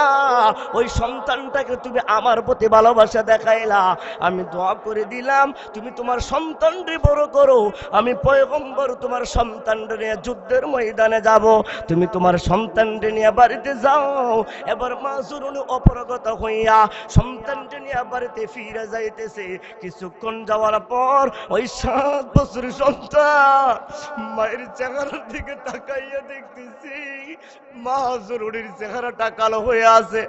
ওই সন্তানটাকে তুমি আমার প্রতি ভালোবাসা দেখাইলা, আমি দোয়া করে দিলাম তুমি তোমার সন্তানকে বড় করো, আমি পয়গম্বর তোমার সন্তানকে নিয়ে যুদ্ধের ময়দানে যাব, তুমি তোমার সন্তানকে নিয়ে বাড়িতে যাও। এবার মাজুরুন অপরগত হইয়া সন্তানকে নিয়ে বাড়িতে ফিরে যাইতেছে। কিছুক্ষণ যাওয়ার পর ওই 7 বছরের সন্তান মায়ের চেহারার দিকে তাকাইয়া দেখতেছি মাজুরুনের চেহারাটা কালো হয়ে আছে।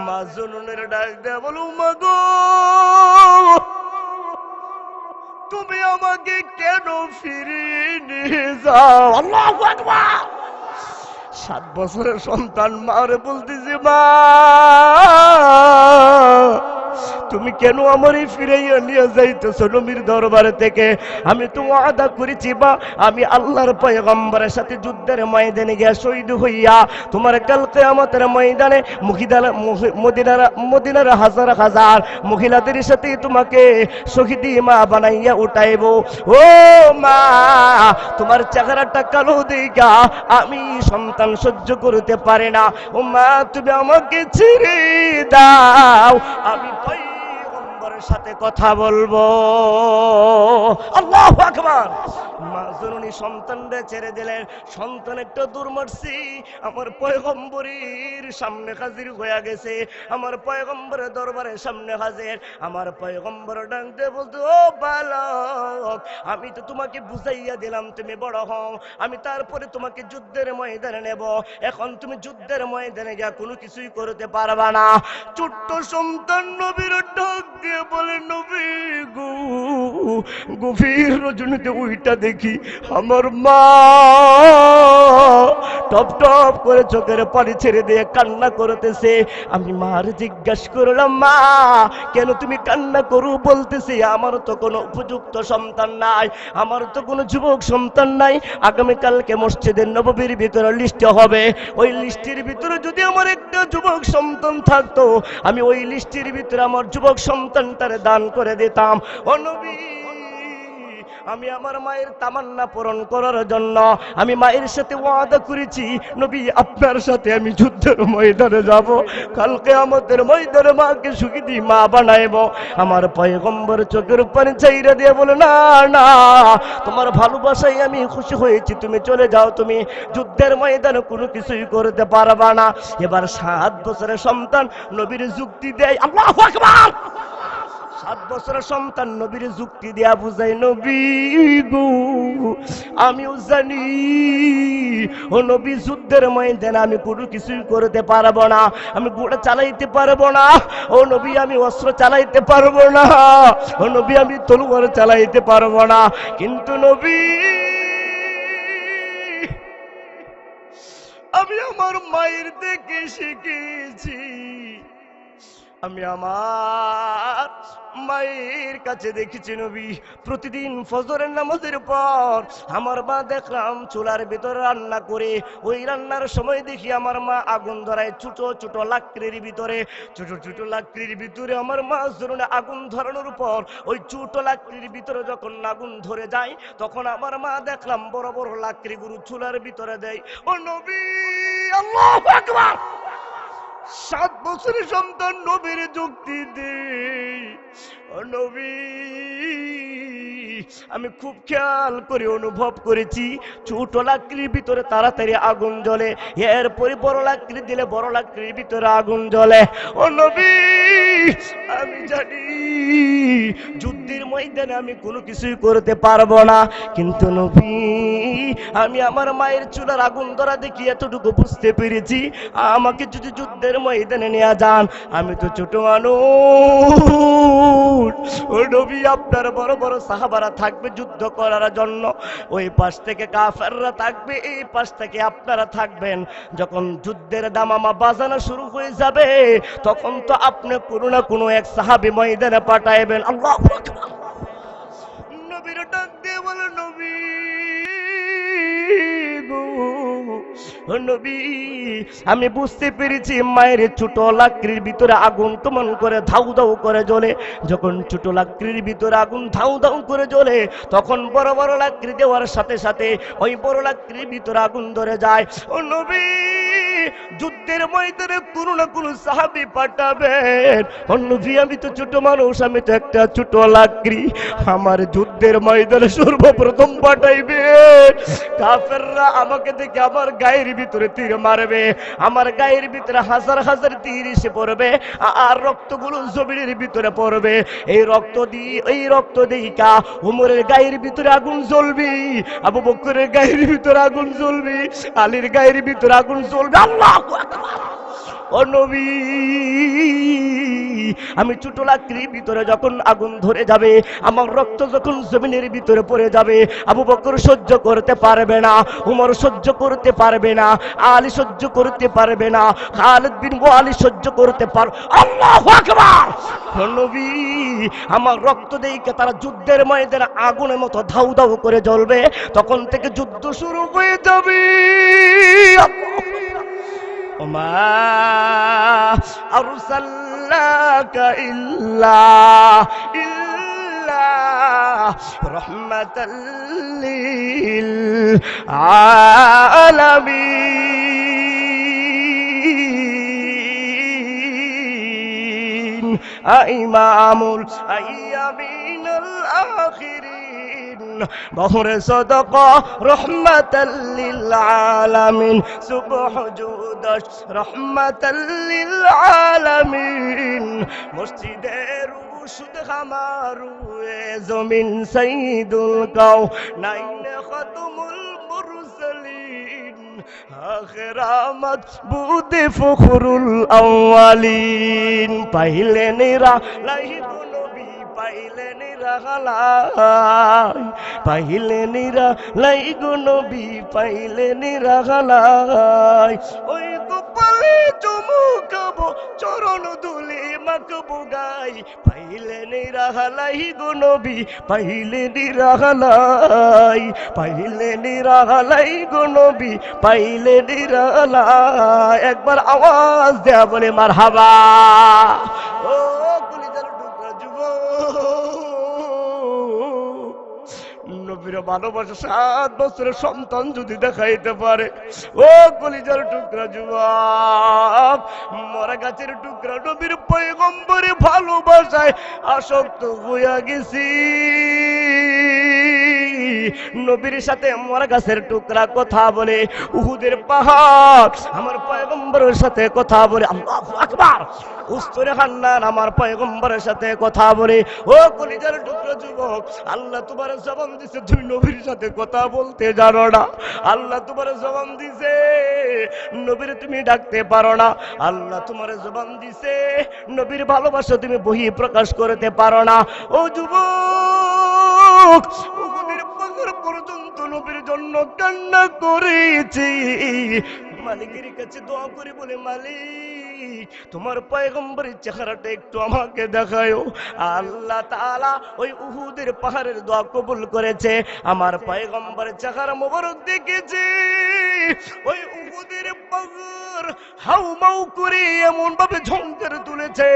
মাজুরুনের ডাক দেয়া বলো, মাগো তুমি আমাকে কেন ফিরিয়ে নিয়ে যাও? আল্লাহু আকবার। 7 বছরের সন্তান মারে বলতেছে, মা তুমি কেন আমারে ফিরাইয়া নিয়ে যাইতেছো নবীর দরবারে থেকে? আমি তো ওয়াদা করেছি বা আমি আল্লাহর পয়গম্বরের সাথে যুদ্ধের ময়দানে গিয়ে শহীদ হইয়া তোমার কাল কিয়ামতের ময়দানে মদিনার হাজার হাজার মহিলাদের সাথে তোমাকে শহীদি মা বানাইয়া উঠাইবো। ও মা, তোমার চেহারাটা কালো দেখা আমি সন্তান সহ্য করতে পারে না। ও মা, তুমি আমাকে ছেড়ে দাও, আমি পয়গম্বরের সাথে কথা বলবো। আল্লাহু আকবার। মাজুরুনি সন্তানরে ছেড়ে দিলেন। সন্তান একটা দূর মারছি, আমার পয়গম্বরের সামনে হাজির হয়ে গেছে, আমার পয়গম্বরের দরবারের সামনে হাজির। আমার পয়গম্বর ডাক দিয়ে বলতো, ও বালক, আমি তো তোমাকে বুঝাইয়া দিলাম তুমি বড় হও, আমি তারপরে তোমাকে যুদ্ধের ময়দানে নেব, এখন তুমি যুদ্ধের ময়দানে গিয়া কোনো কিছুই করতে পারবা না। ছোট্ট সন্তান নবীর ডাক দিয়ে বলে, নবী গো, গভীর রজনীতে উইটা দেখি আমার মা টপ টপ করে চোখের পানি ছেড়ে দিয়ে কান্না করতেছে। আমি মার জিজ্ঞাসা করলাম, মা কেন তুমি কান্না করো? বলতেছি, আমার তো কোনো উপযুক্ত সন্তান নাই, আমার তো কোনো যুবক সন্তান নাই, আগামীকালকে মসজিদের নববীর ভিতরে লিস্ট হবে, ওই লিস্টের ভিতরে যদি আমার একটা যুবক সন্তান থাকতো, আমি ওই লিস্টের ভিতরে আমার যুবক সন্তানটারে দান করে দিতাম। ও নবী, আমি আমার মায়ের তামান্না পূরণ করার জন্য আমি মায়ের সাথে ওয়াদা করেছি, নবী আপনার সাথে আমি যুদ্ধের ময়দানে যাব, কালকে আমাদের ময়দানে মাকে সুখী দিয়ে মা বানাইব। আমার পয়গম্বর চোখের পানি চাইরা দিয়ে বলে, না না, তোমার ভালোবাসায় আমি খুশি হয়েছি, তুমি চলে যাও, তুমি যুদ্ধের ময়দানে কোনো কিছুই করতে পারবা না। এবার 7 বছরের সন্তান নবীর যুক্তি দেয়, আল্লাহু আকবার। 7 বছরের সন্তান নবীর যুক্তি দেয়া বুঝাই, নবী গো আমিও জানি ও নবী যুদ্ধের ময়দানে আমি কোনো কিছুই করতে পারবো না, আমি ঘোড়া চালাইতে পারবো না, ও নবী আমি অস্ত্র চালাইতে পারবো না, ও নবী আমি তলোয়ার চালাইতে পারবো না, কিন্তু নবী আমি আমার মায়ের থেকে শিখেছি, আমি আমার মায়ের কাছে দেখেছি নবী প্রতিদিন ফজরের নামাজের পর আমার মা দেখলাম চুলার ভিতরে রান্না করে, ওই রান্নার সময় দেখি আমার মা আগুন ধরায় ছোট ছোট লাকড়ির ভিতরে, ছোট ছোট লাকড়ির ভিতরে আমার মা জরুনে আগুন ধরানোর পর ওই ছোট লাকড়ির ভিতরে যখন আগুন ধরে যায় তখন আমার মা দেখলাম বড় বড় লাকড়িগুলো চুলার ভিতরে দেয়। ও নবী, আল্লাহু আকবার। 7 বছরের সন্তান নবীর যুক্তি দেই, ও নবী আমি খুব খেয়াল করে অনুভব করেছি ছোট লাকড়ির ভিতরে তাড়াতাড়ি আগুন জ্বলে, এরপরে বড় লাকড়ি দিলে বড় লাকড়ির ভিতরে আগুন জ্বলে। ও নবী আমি জানি যুদ্ধের ময়দানে আমি কোনো কিছুই করতে পারবো না, কিন্তু নবী আমি আমার মায়ের চুলার আগুন ধরা দেখি এতটুকু বুঝতে পেরেছি, আমাকে যদি যুদ্ধের ময়দানে নিয়ে যান আমি তো ছোট মানুষ, ও নবী আপনার বড় বড় সাহাবারা থাকবে যুদ্ধ করার জন্য, ওই পাশ থেকে কাফেররা থাকবে, এই পাশ থেকে আপনারা থাকবেন, যখন যুদ্ধের দামামা বাজানো শুরু হয়ে যাবে তখন তো আপনি কোনো না কোনো এক সাহাবী ময়দানে পাঠাইবেন। আল্লাহু আকবার। নবীর ডাক দিয়ে বলে, নবী গো, ও নবী আমি বুঝতে পেরেছি মায়ের ছোট লাকড়ির ভিতরে আগুন কেমন করে ধাউ ধাউ করে জ্বলে, যখন ছোট লাকড়ির ভিতরে আগুন ধাউ ধাউ করে জ্বলে তখন বড় বড় লাকড়ি দেওয়ার সাথে সাথে ওই বড় লাকড়ির ভিতরে আগুন ধরে যায়। ও নবী যুদ্ধের ময়দানে কোনো না কোনো সাহাবী পাঠাবেন, ও নবী আমি তো ছোট মানুষ, আমি তো একটা ছোট লাকড়ি, আমার যুদ্ধের ময়দানে সর্বপ্রথম পাঠাইবে কাফেররা আমাকে দেখে আমার গায়ের ভিতরে তীর মারবে, আমার গায়ের ভিতরে হাজার হাজার তীর এসে পড়বে, আর রক্তগুলো জমিনের ভিতরে পড়বে, এই রক্ত দিকা উমরের গায়ের ভিতরে আগুন জ্বলবি, আবু বকরের গায়ের ভিতরে আগুন জ্বলবি, আলীর গায়ের ভিতরে আগুন জ্বলবে। আল্লাহু আকবার। ও নবী আমি ছোট লাকড়ির ভিতরে যখন আগুন ধরে যাবে, আমার রক্ত যখন জমিনের ভিতরে পড়ে যাবে, আবু বকর সহ্য করতে পারবে না, উমর সহ্য করতে পারবে না, আলী সহ্য করতে পারবে না, খালিদ বিন ওয়ালিদ সহ্য করতে পারবে। আল্লাহু আকবার। ও নবী আমার রক্ত দেখে তারা যুদ্ধের ময়দানে আগুনের মতো ধাউ ধাউ করে জ্বলবে, তখন থেকে যুদ্ধ শুরু হয়ে যাবে। وما أرسلناك إلا رحمة للعالمين إمام الأيامين الآخرين بحر صدقة رحمة للعالمين صبح جودش رحمة للعالمين مسجد রুশুদ হামারু জমিন সাইদুল কাউনাইন খাতমুল মুরসালিন আখিরামত বুদে ফখরুল আউয়ালিন পাইলে নিরা লাইব নবী পাইলে নিরা গালাই পাইলে নিরা লাইগো নবী পাইলে নিরা গালাই ওই কপালে চুমুকাবো চরণ দুলি মাখবো গাই পাইলে নিরা গালাই গো নবী পাইলে নিরা গালাই পাইলে নিরা গালাই গো নবী পাইলে নিরা গালাই একবার আওয়াজ দেয়া বলে মারহাবা। ও কলিজার টুকরা যুবক ভালোবাসা 7 বছরের সন্তান যদি দেখাইতে পারে, ও কলিজার টুকরা যুবক, মরা গাছের টুকরা নবীর পয়গম্বরে ভালোবাসায় আসক্ত হইয়া গেছি। নবীর সাথে মরা গাছের টুকরা কথা বলে, উহুদের পাহাড় আমার পয়গম্বরের সাথে কথা বলে, আল্লাহু আকবার, উস্তরে হান্নান আমার পয়গম্বরের সাথে কথা বলে। ও কলিজার টুকরা যুবক, আল্লাহ তোমার জবান দিছে, তুমি নবীর সাথে কথা বলতে জানো না। আল্লাহ তোমার জবান দিছে, নবীর তুমি ডাকতে পারো না। আল্লাহ তোমার জবান দিছে, নবীর ভালোবাসা তুমি বহি প্রকাশ করতে পারো না। ও যুবক, উহুদের পাহাড় পর্যন্ত নবীর জন্য কান্না করেছি। মালিকের কাছে দোয়া করে বলে, মালিক তোমার পয়গম্বরের চেহারাটা একটু আমাকে দেখায়। আল্লাহ তাআলা ওই উহুদের পাহাড়ের দোয়া কবুল করেছে। আমার পয়গম্বরের চেহারা মোবারক দেখেছে। ওই উহুদের পাহাড় হাউমাউ করে এমন ভাবে ঝংকার তুলেছে,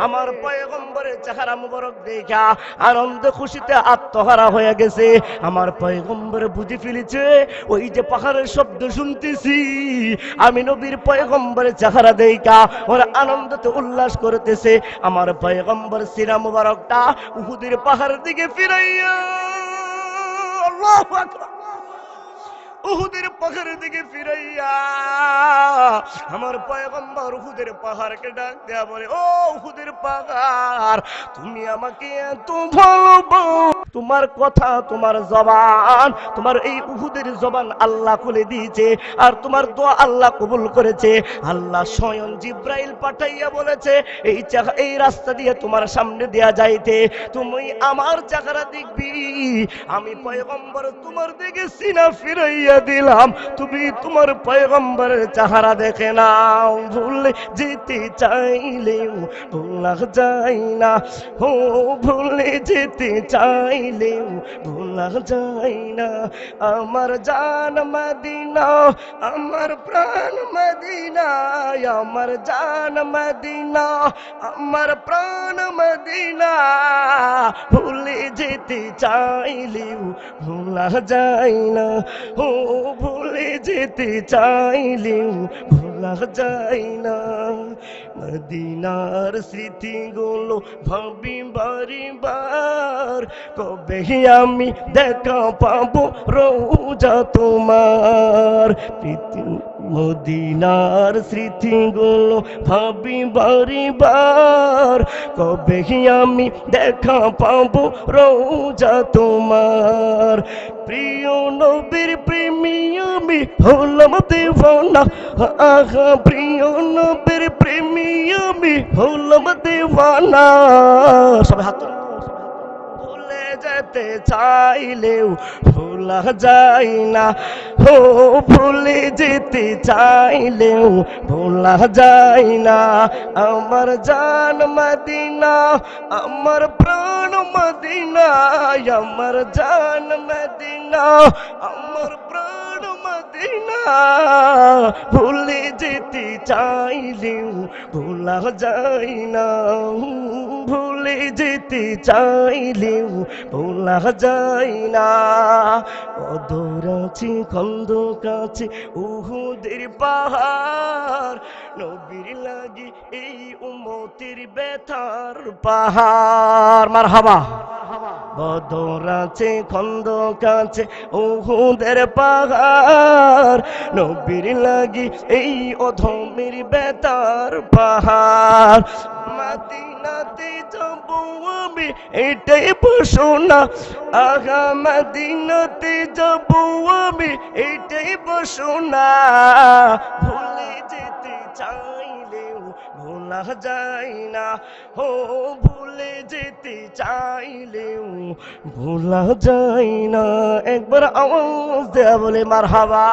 আমার পয়গম্বরের চেহারা মোবারক দেখা আনন্দ খুশিতে আত্মহারা হয়ে গেছে। আমার পয়গম্বর বুঝে ফেলেছে, ওই যে পাহাড়ের শব্দ শুনতেছি, আমি নবীর পয়গম্বরের চেহারা দেখা ওরা আনন্দতে উল্লাস করতেছে। আমার পয়গম্বর সিনা মুবারকটা উহুদের পাহাড়ের দিকে ফিরাইয়া, আল্লাহু আকবার, উহুদের পাহাড়ের দিকে ফিরাইয়া আমার পয়গম্বর উহুদের পাহাড়কে ডাক দেয়া বলে, ও উহুদের পাহাড়, তুমি আমাকে এত ভালোবাসো, তোমার কথা, তোমার জবান, তোমার এই উহুদের জবান আল্লাহ খুলে দিয়েছে, আর তোমার দোয়া আল্লাহ কবুল করেছে। আল্লাহ স্বয়ং জিব্রাইল পাঠাইয়া বলেছে, এই রাস্তা দিয়ে তোমার সামনে দেয়া যাইতে, তুমি আমার চেহারা দেখবি। আমি পয়গম্বর তোমার দিকে সিনা ফিরাইয়া দিলাম, তুমি তোমার পয়গম্বরের চেহারা দেখে নাও। ভুলে যেতে চাইলেও ভোলা যায় না, ও ভুলে যেতে চাইলেও ভোলা যায় না। আমার জান মদিনা, আমার প্রাণ মদিনা, আমার জান মদিনা, আমার প্রাণ মদিনা, ভুলে যেতে চাইলেও ভোলা যায় না, ও ভুলে যেতে চাইলেও ভোলা যায় না। মদিনার স্মৃতিগুলো ভাবি বারে বার, কবে আমি দেখা পাবো রোজা তোমার। মদিনার স্মৃতিগুলো ভাবি বারে বার, কবে আমি দেখা পাবো রোজা তোমার। প্রিয় নবীর প্রেমী আমি হলাম দেওয়ানা, আহা প্রিয় নবীর প্রেমী আমি হলাম দেওয়ানা। সবাই হাত তুলে। ভুলে যেতে চাইলেও ভোলা যায় না, ও ভুলে যেতে চাইলেও ভোলা যায় না। আমার জান মদিনা, আমার প্রাণ মদিনা, আমার জান মদিনা, আমার প্রাণ মদিনা, ভুলে যেতে চাইলেও ভোলা যায় না, ভুলে যেতে চাইলেও ভোলা যায় না। অদূর আছে খন্দক আছে উহুদের পাহাড়, নবীর লাগি এই উম্মতের ব্যথার পাহাড়। মারহাবা। বদর আছে খন্দক আছে উহুদের পাহাড়, নবীর লাগি এই অধমের ব্যথার পাহাড়। মদিনাতে যাব আমি এটাই বাসনা, আহা মদিনাতে যাব আমি এটাই বাসনা। ভুলে যেতে চাইলেও ভোলা যায় না, ও ভুলে যেতে চাইলেও ভোলা যায় না। একবার আওয়াজ দেয়া বলে মারহাবা।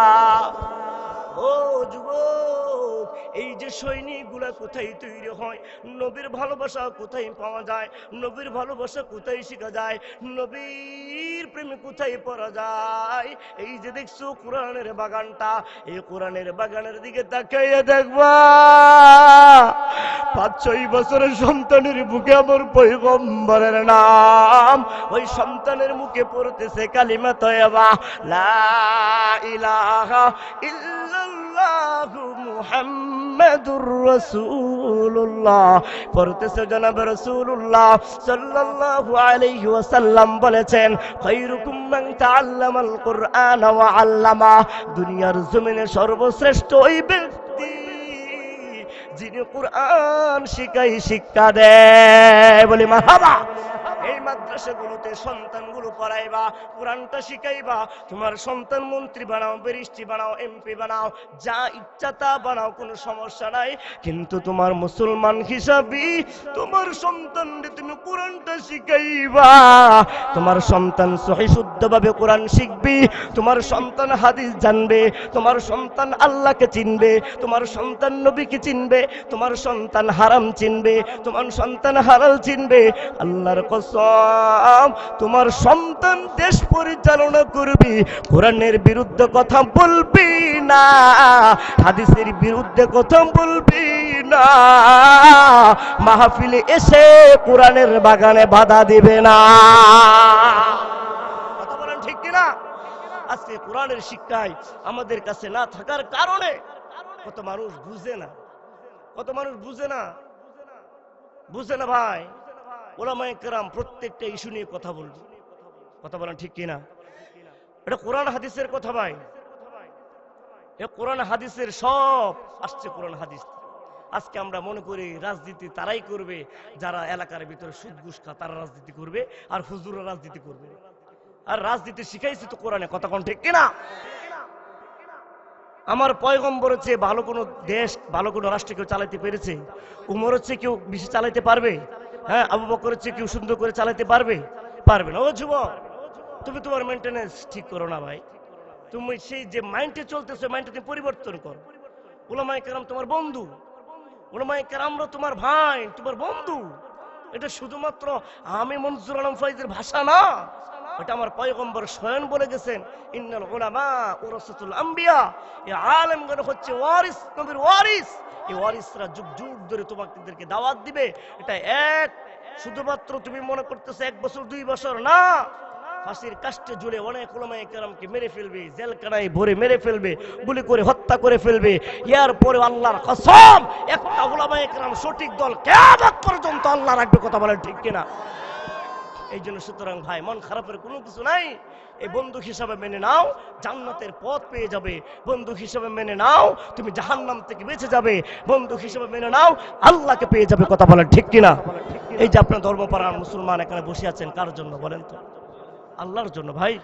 ও যুবক, এই যে যে সৈনিকগুলা কোথায় তৈরি হয়, নবীর ভালোবাসা কোথায় পাওয়া যায়, নবীর ভালোবাসা কোথায় শেখা যায়, নবীর প্রেমে কোথায় পড়া যায়। এই যে দেখছো কোরআনের বাগানটা, এই কোরআনের বাগানের দিকে তাকাইয়া দেখবা 5-6 বছরের সন্তানের বুকে আমার পয়গম্বরের নাম, ওই সন্তানের মুখে পড়তেছে কালিমা তয়বা লা ইলাহা ইল্লাল্লাহু মুহাম্মাদুর রাসূলুল্লাহ। পড়তেছে জনাব রাসূলুল্লাহ সাল্লাল্লাহু আলাইহি ওয়াসাল্লাম বলেছেন, খায়রুকুম মান তাআল্লামাল কুরআন ওয়া আল্লামা। দুনিয়ার জমিনে সর্বশ্রেষ্ঠ ওই ব্যক্তি যিনি কুরআন শিখাই, শিক্ষা দেয়। বলি মারহাবা। এই মাদ্রাসাগুলোতে সন্তানগুলো পড়াইবা, কোরআনটা শিখাইবা। তোমার সন্তান মন্ত্রী বানাও, ব্যারিস্টার বানাও, এমপি বানাও, যা ইচ্ছা তা বানাও, কোনো সমস্যা নাই। কিন্তু তোমার মুসলমান হিসাবে তোমার সন্তানকে তুমি কোরআনটা শিখাইবা। তোমার সন্তান সহি শুদ্ধভাবে কোরআন শিখবি, তোমার সন্তান হাদিস জানবে, তোমার সন্তান আল্লাহকে চিনবে, তোমার সন্তান নবীকে চিনবে, তোমার সন্তান হারাম চিনবে, তোমার সন্তান হালাল চিনবে। আল্লাহর কসম, তোমার সন্তান দেশ পরিচালনা করবি, কোরআনের বিরুদ্ধে কথা বলবি না, হাদিসের বিরুদ্ধে কথা বলবি না, মাহফিলে এসে কোরআনের বাগানে বাধা দিবে না। কথা বলেন ঠিক কিনা? আজকে কোরআনের শিক্ষায় আমাদের কাছে না থাকার কারণে কত মানুষ বুঝে না, কত মানুষ বুঝে না, বুঝে না ভাই। ওলামায়ে কেরাম প্রত্যেকটা ইস্যু নিয়ে কথা বলবে, কথা বলেন ঠিক কিনা? এটা কোরআন হাদিসের কথা ভাই, এ কোরআন হাদিসের সব আসছে কোরআন হাদিস। আজকে আমরা মনে করি রাজনীতি তারাই করবে যারা এলাকার ভিতরে সুদ ঘুষ খা, তারা রাজনীতি করবে, আর হুজুররা রাজনীতি করবে। আর রাজনীতি শিখাইছে তো কোরআনে, কথা কোন ঠিক কিনা? আমার পয়গম্বরের চেয়ে ভালো কোনো দেশ, ভালো কোনো রাষ্ট্র কেউ চালাইতে পেরেছে? উমরের চেয়ে কেউ বেশি চালাইতে পারবে? হ্যাঁ, আবু বকরের চেয়ে কেউ সুন্দর করে চালাইতে পারবে? পারবে না। ও যুবক, তুমি তোমার মেইনটেনেন্স ঠিক করো না ভাই। তুমি সেই যে মাইন্ডে চলতেছো, মাইন্ডটা তুমি পরিবর্তন করো। উলামায়ে কেরাম তোমার বন্ধু, উলামায়ে কেরামরা তোমার ভাই, তোমার বন্ধু। এটা শুধুমাত্র আমি মনজুর আলম ফয়জের ভাষা না, এটা আমার পয়গম্বর স্বয়ং বলে গেছেন, ইন্নাল উলামা ওয়ারাসাতুল আম্বিয়া। এই আলেমগণ হচ্ছে ওয়ারিস, নবীর ওয়ারিস। এই ওয়ারিসরা যুগ যুগ ধরে তোমাদেরকে দাওয়াত দিবে। এটা এক শুধুমাত্র তুমি মনে করতেছো 1 বছর 2 বছর না, ফাঁসির কাষ্টে ঝুলে অনেক উলামায়ে কেরামকে মেরে ফেলবে, জেলখানায় ভরে মেরে ফেলবে, গুলি করে হত্যা করে ফেলবে। এর পরে আল্লাহর কসম, একটা উলামায়ে কেরাম সঠিক দল কিয়ামত পর্যন্ত আল্লাহ রাখবে। কথা বলেন ঠিক কিনা? এই জন্য সুতরাং ভাই, মন খারাপের কোনো কিছু নাই। এই বন্ধু হিসাবে মেনে নাও, জান্নাতের পথ পেয়ে যাবে। বন্ধু হিসাবে মেনে নাও, তুমি জাহান্নাম থেকে বেঁচে যাবে। বন্ধু হিসাবে মেনে নাও, আল্লাহকে পেয়ে যাবে। কথা বলেন ঠিক কিনা? এই যে আপনার ধর্মপাড়ার মুসলমান এখানে বসে আছেন, কার জন্য বলেন তো? আল্লাহর জন্য। ভাই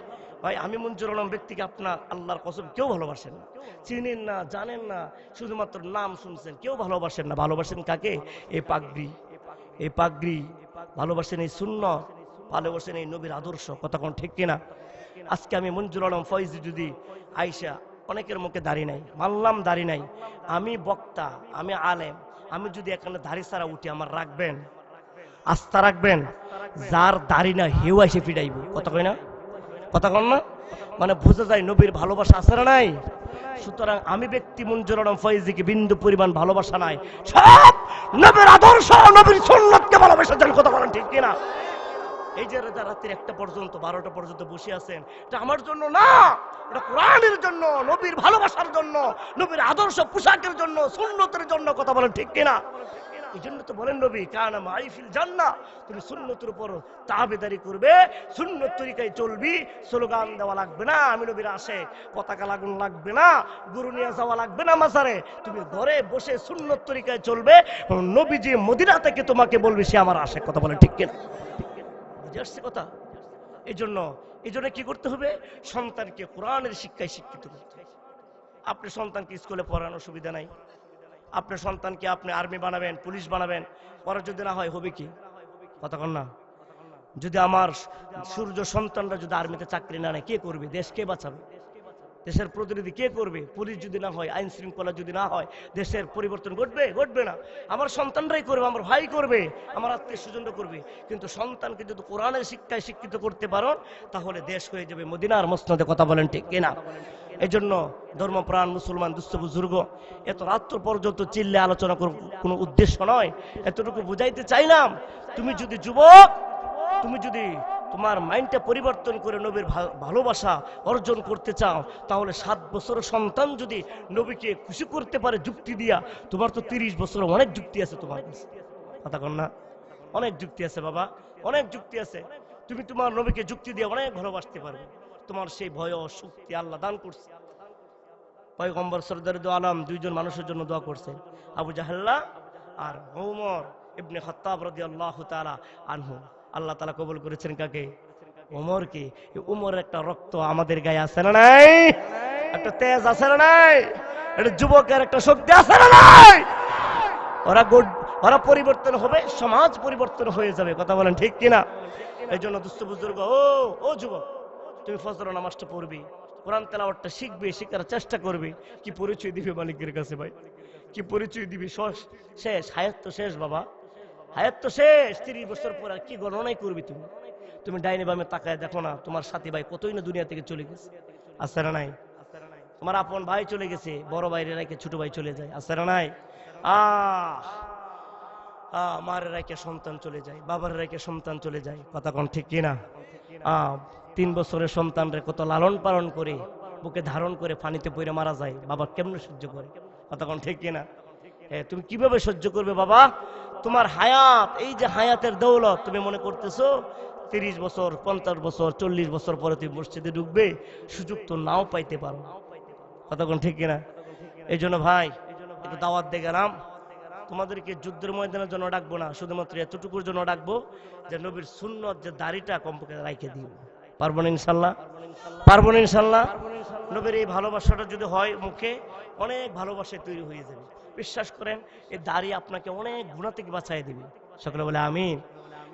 ভাই, আমি মঞ্জুর আলম ব্যক্তিকে আপনার আল্লাহর কসম কেউ ভালোবাসেন না, চিনেন না, জানেন না, শুধুমাত্র নাম শুনছেন, কেউ ভালোবাসেন না। ভালোবাসেন কাকে? এই পাগড়ি, এই পাগড়ি ভালোবাসেন, এই সুন্নাত ভালোবাসেন, এই নবীর আদর্শ। কথা কোন ঠিক কিনা? আজকে আমি মঞ্জুর আলম ফয়জি যদি আইসা, অনেকের মুখে দাড়ি নাই, মানলাম দাড়ি নাই, আমি বক্তা, আমি আলেম, আমি যদি এখানে দাড়ি ছাড়া উঠি, আমার রাখবেন? আস্থা রাখবেন? যার দাড়ি না হেউ এসে ফিরাইব। কথা কই না? কথা কন না? মানে বোঝা যায় নবীর ভালোবাসা আছে না নাই? সুতরাং আমি ব্যক্তি মঞ্জুর আলম ফয়জিকে বিন্দু পরিমাণ ভালোবাসা নাই, সব নবীর আদর্শ, নবীর সুন্নাতকে ভালোবাসা দেন। কথা বলেন ঠিক কিনা? এই যে রাত্রি 1টা পর্যন্ত, 12টা পর্যন্ত বসে আছেন, এটা আমার জন্য না, এটা কোরআনের জন্য, নবীর ভালোবাসার জন্য, নবীর আদর্শ পোশাকের জন্য, সুন্নতের জন্য। কথা বলেন ঠিক কিনা? এই জন্য তো বলেন নবী কানা মাইফিল জান্নাহ, তুমি সুন্নতের উপর তাবেদারি করবে, সুন্নত তরিকায় চলবি। স্লোগান দেওয়া লাগবে না, আমি নবীর আসে পতাকা লাগানো লাগবে না, গুরু নিয়ে যাওয়া লাগবে না মাজারে। তুমি ঘরে বসে সুন্নত তরিকায় চলবে, নবীজি মদিনা থেকে তোমাকে বলবে সে আমার আসে। কথা বলেন ঠিক কিনা? বুঝে আসছে কথা? এই জন্য কি করতে হবে? সন্তানকে কোরআনের শিক্ষায় শিক্ষিত করতে হবে। আপনি সন্তানকে স্কুলে পড়ানোর সুবিধা নাই, আপনার সন্তানকে আপনি আর্মি বানাবেন, পুলিশ বানাবেন, পরে যদি না হয় হবে কি? কথা কন না? যদি আমার সূর্য সন্তানরা যদি আর্মিতে চাকরি না নেয়, কে করবে? দেশ কে বাঁচাবে? দেশের প্রতিনিধি কে করবে? পুলিশ যদি না হয়, আইন শৃঙ্খলা যদি না হয়, দেশের পরিবর্তন ঘটবে? ঘটবে না। আমার সন্তানরাই করবে, আমার ভাই করবে, আমার আত্মীয় স্বজনরা করবে। কিন্তু সন্তানকে যদি কোরআনের শিক্ষায় শিক্ষিত করতে পারো, তাহলে দেশ হয়ে যাবে মদিনার মসনদে। কথা বলেন ঠিক কিনা? এই জন্য ধর্মপ্রাণ মুসলমান দুস্থ বুজুর্গ, এত রাত্র পর্যন্ত চিল্লে আলোচনা করার কোনো উদ্দেশ্য নয়। এতটুকু বুঝাইতে চাইলাম, তুমি যদি যুবক, তুমি যদি তোমার মাইন্ডটা পরিবর্তন করে নবীর ভালোবাসা অর্জন করতে চাও, তাহলে 7 বছরের সন্তান যদি নবীকে খুশি করতে পারে যুক্তি দিয়া, তোমার তো 30 বছর অনেক যুক্তি আছে তোমার কাছে। কথা কন না? অনেক যুক্তি আছে বাবা, অনেক যুক্তি আছে। তুমি তোমার নবীকে যুক্তি দিয়ে অনেক ভালোবাসতে পারবে। তোমার সেই ভয় ও শক্তি আল্লাহ দান করছে। পয়গম্বর সরদার দু আলম দুইজন মানুষের জন্য দোয়া করছেন, আবু জাহেল্লা আর ওমর ইবনে খাত্তাব রাদিয়াল্লাহু তাআলা আনহু। আল্লাহ তাআলা কবুল করেছেন কাকে? ওমরকে। ওমরের একটা রক্ত আমাদের গায়ে আছে না নাই? একটা তেজ আছে না নাই? একটা যুবকের একটা শক্তি আছে না নাই? ওরা পরিবর্তন হবে, সমাজ পরিবর্তন হয়ে যাবে। কথা বলেন ঠিক কিনা? এই জন্য দুস্থ বুজুর্গ, ও যুবক, তুমি ফজর নামাজটা পড়বি, কোরআন তেলাওয়াতটা শিখবে, শেখার চেষ্টা করবে। কি পরিচয় দিবে মালিকের কাছে ভাই? কি পরিচয় দিবি? শেষ, হায়াত তো শেষ বাবা, হায়াত তো শেষ। 30 বছর পর আর কি গণনাই করবি তুমি? তুমি ডাইনে বামে তাকায় দেখো না, তোমার সাথী ভাই কতই না দুনিয়া থেকে চলে গেছে, আছে না নাই? তোমার আপন ভাই চলে গেছে, বড় ভাইরে রেখে ছোট ভাই চলে যায়, আছে না নাই? মারে রেখে সন্তান চলে যায়, বাবার রেখে সন্তান চলে যায়। কথা কোন ঠিক কিনা? 3 বছরের সন্তানরে কত লালন পালন করে বুকে ধারণ করে পানিতে পড়ে মারা যায়, বাবা কেমনে সহ্য করে? কথা কোন ঠিক কিনা? তুমি কিভাবে সহ্য করবে বাবা? তোমার হায়াত, এই যে হায়াতের দৌলত, তুমি মনে করতেছো 30 বছর, 50 বছর, 40 বছর পরে তুমি মসজিদে ঢুকবে, সুযোগ তো নাও পাইতে পারো। কথা কোন ঠিক কিনা? এই জন্য ভাই, একটু দাওয়াত দিয়ে গেলাম। তোমাদেরকে যুদ্ধের ময়দানের জন্য ডাকবো না, শুধুমাত্র এতটুকুর জন্য ডাকবো যে নবীর সুন্নত, যে দাড়িটা কমপক্ষে রাইখে দিও। পারবো না ইনশাল্লাহ? পারবো না ইনশাল্লাহ? নবীর এই ভালোবাসাটা যদি হয় মুখে, অনেক ভালোবাসা তৈরি হয়ে যাবে। বিশ্বাস করেন, এই দাড়ি আপনাকে অনেক গুনাহ থেকে বাঁচাই দিবে। সকলে বলে আমিন।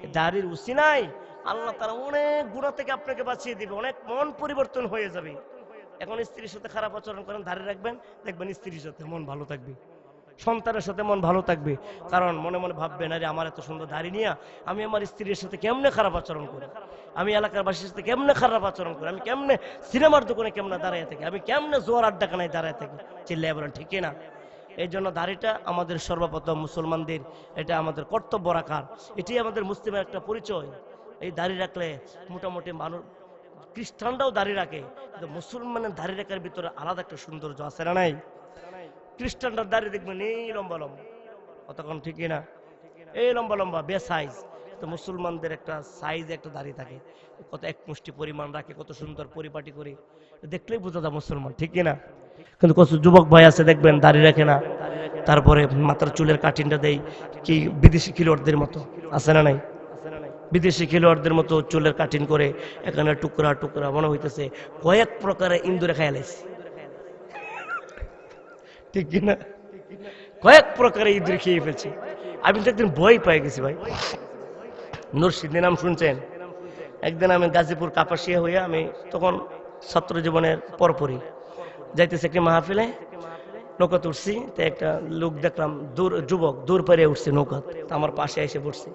এই দাড়ির উসিলায় আল্লাহ তাআলা অনেক গুনাহ থেকে আপনাকে বাঁচিয়ে দিবে, অনেক মন পরিবর্তন হয়ে যাবে। এখন স্ত্রীর সাথে খারাপ আচরণ করেন, দাড়ি রাখবেন, দেখবেন স্ত্রীর সাথে মন ভালো থাকবে, সন্তানের সাথে মন ভালো থাকবে। কারণ মনে মনে ভাববেন, আরে আমার এত সুন্দর দাড়ি নিয়ে আমি আমার স্ত্রীর সাথে কেমনে খারাপ আচরণ করি, আমি এলাকার বাসীর সাথে কেমনে খারাপ আচরণ করি, আমি কেমনে সিনেমার দোকানে কেমনে দাঁড়ায় থাকি, আমি কেমনে জোয়ার আড্ডাখানায় দাঁড়ায় থাকি। চিল্লায় বলেন ঠিক না? এই জন্য দাড়িটা আমাদের সর্বপ্রথম মুসলমানদের, এটা আমাদের কর্তব্য রাখার, এটি আমাদের মুসলিমের একটা পরিচয়। এই দাড়ি রাখলে মোটামুটি মানুষ, খ্রিস্টানরাও দাড়ি রাখে, কিন্তু মুসলমানের দাড়ি রাখার ভিতরে আলাদা একটা সৌন্দর্য আছে না নাই? খ্রিস্টানরা দাঁড়িয়ে দেখবেন এই লম্বা লম্বা, কতক্ষণ ঠিক না? এই লম্বা লম্বা বে সাইজ। তো মুসলমানদের একটা সাইজ, একটা দাড়ি থাকে, কত এক মুষ্টি পরিমাণ রাখে, কত সুন্দর পরিপাটি করে, দেখলেই বোঝা যায় মুসলমান, ঠিক না? কিন্তু কত যুবক ভাই আছে দেখবেন দাড়ি রাখে না, তারপরে মাথার চুলের কাটিংটা দেয় কি বিদেশি খেলোয়াড়দের মতো, আছে না নাই? বিদেশি খেলোয়াড়দের মতো চুলের কাটিং করে, এখানে টুকরা টুকরা মনে হইতেছে কয়েক প্রকারের ইন্দুরে খাইয়া লাইছে, ঠিক কিনা? কয়েক প্রকারে ইঁদুর খেয়ে ফেলছে। আমি তো একদিন ভয় পেয়ে গেছি ভাই। নরসিংদীর নাম শুনছেন? একদিন আমি গাজীপুর কাপাসিয়া হইয়া, আমি তখন ছাত্র জীবনের পরপরই যাইতেছে একটি মাহফিলে, নৌকাতে উঠছি। তো একটা লোক দেখলাম, যুবক দূর পারে উঠছে নৌকা, আমার পাশে এসে বসছে।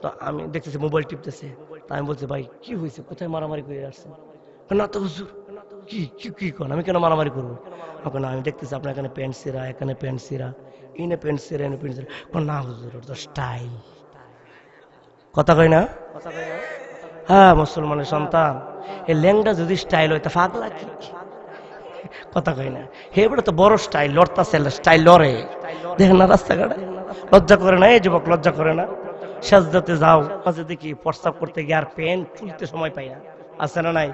তো আমি দেখতেছি মোবাইল টিপতেছে। তা আমি বলছি, ভাই কি হয়েছে, কোথায় মারামারি করে আসছেন? না তো হুজুর, কি কি কি করেন, আমি কেন মারামারি করবো? না, আমি দেখতেছি আপনার এখানে প্যান্ট সিরা, এখানে প্যান্ট সিরা, ইনে প্যান্ট সিরা, এনে প্যান্ট সিরা। না হুজুর, ওটা তো স্টাইল। কথা কয় না? হ্যাঁ, মুসলমানের সন্তান, এই ল্যাংটা যদি স্টাইল হয় তা পাগলা কি? কথা কয় না? হে বলে তো বড় স্টাইল, লড়তা স্টাইল লড়ে, দেখেন না রাস্তাঘাটে, লজ্জা করে না? এই যুবক লজ্জা করে না? সাজদাতে যাও, মাঝে দেখি প্রস্তাব করতে গিয়ে আর প্যান্ট চুলতে সময় পাই না, আছে না নাই?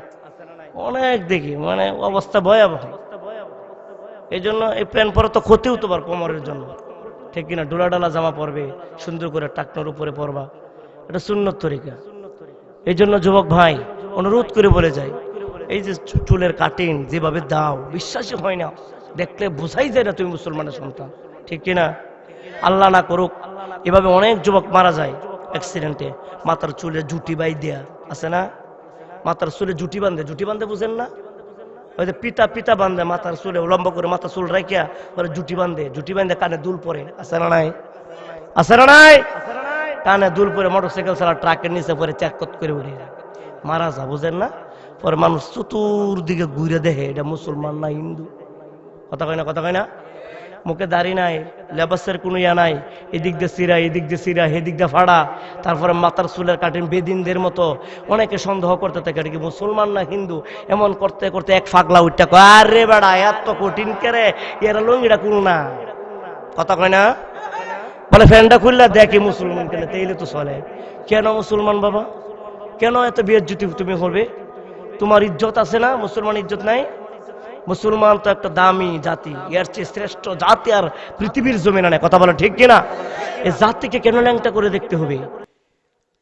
অনেক দেখি, মানে অবস্থা ভয়াবহ। এই জন্য এই প্যান্ট পরে তো ক্ষতি হতে পারে কোমরের জন্য, ঠিক কিনা? ডোলা ডালা জামা পরবে, সুন্দর করে টাকনোর উপরে পরবা, এটা সুন্নত তরিকা। এই জন্য যুবক ভাই অনুরোধ করে বলে যায়, এই যে চুলের কাটিং যেভাবে দাও, বিশ্বাসই হয় না, দেখলে বোঝাই যায় না তুমি মুসলমানের সন্তান, ঠিক কিনা? আল্লাহ না করুক, এভাবে অনেক যুবক মারা যায় অ্যাক্সিডেন্টে, মাথার চুলে জুটি বাই দেয়া, আছে না? মাথার চুলে জুটি বাঁধে, জুটি বাঁধে বুঝেন না? ওই যে পিতা পিতা বান্ধে মাথার চুলে লম্বা করে মাথা চুল রাখিয়া ওরা জুটি বান্ধে কানে দুল পরে আছে না নাই? আছে না নাই? কানে দুল পরে মোটরসাইকেল চালা ট্রাকের নিচে পরে চেকত করে উঠে মারা যা, বুঝেন না? পরে মানুষ চতুর্দিকে ঘুরে দেখে এটা মুসলমান না হিন্দু। কথা কয় না? কথা কয় না? মুখে দাড়ি নাই, লেবাসের কোনো ইয়া নাই, এদিক দিয়ে চিরা এদিক দিয়ে চিরা এদিক দিয়ে ফাড়া, তারপরে মাথার চুলের কাটিং বেদিনদের মতো। অনেকে সন্দেহ করতে থাকে এটা কি মুসলমান না হিন্দু। এমন করতে করতে এক ফাগলা উঠটা কয়, আরে বেড়া এত কঠিন করে এরা লঙ্গিটা কোনো না। কথা কয় না? বলে ফ্যানটা খুললে দেখি মুসলমান কেন, তাইলে তো চলে। কেন মুসলমান বাবা? কেন এত বেইজ্জতি তুমি করবে? তোমার ইজ্জত আছে না? মুসলমান ইজ্জত নাই? মুসলমান তো একটা দামি জাতি, এর চেয়ে শ্রেষ্ঠ জাতি আর পৃথিবীর জমিনে নাই। কথা বলো ঠিক কিনা? এই জাতিকে কেন ল্যাংটা করে দেখতে হবে?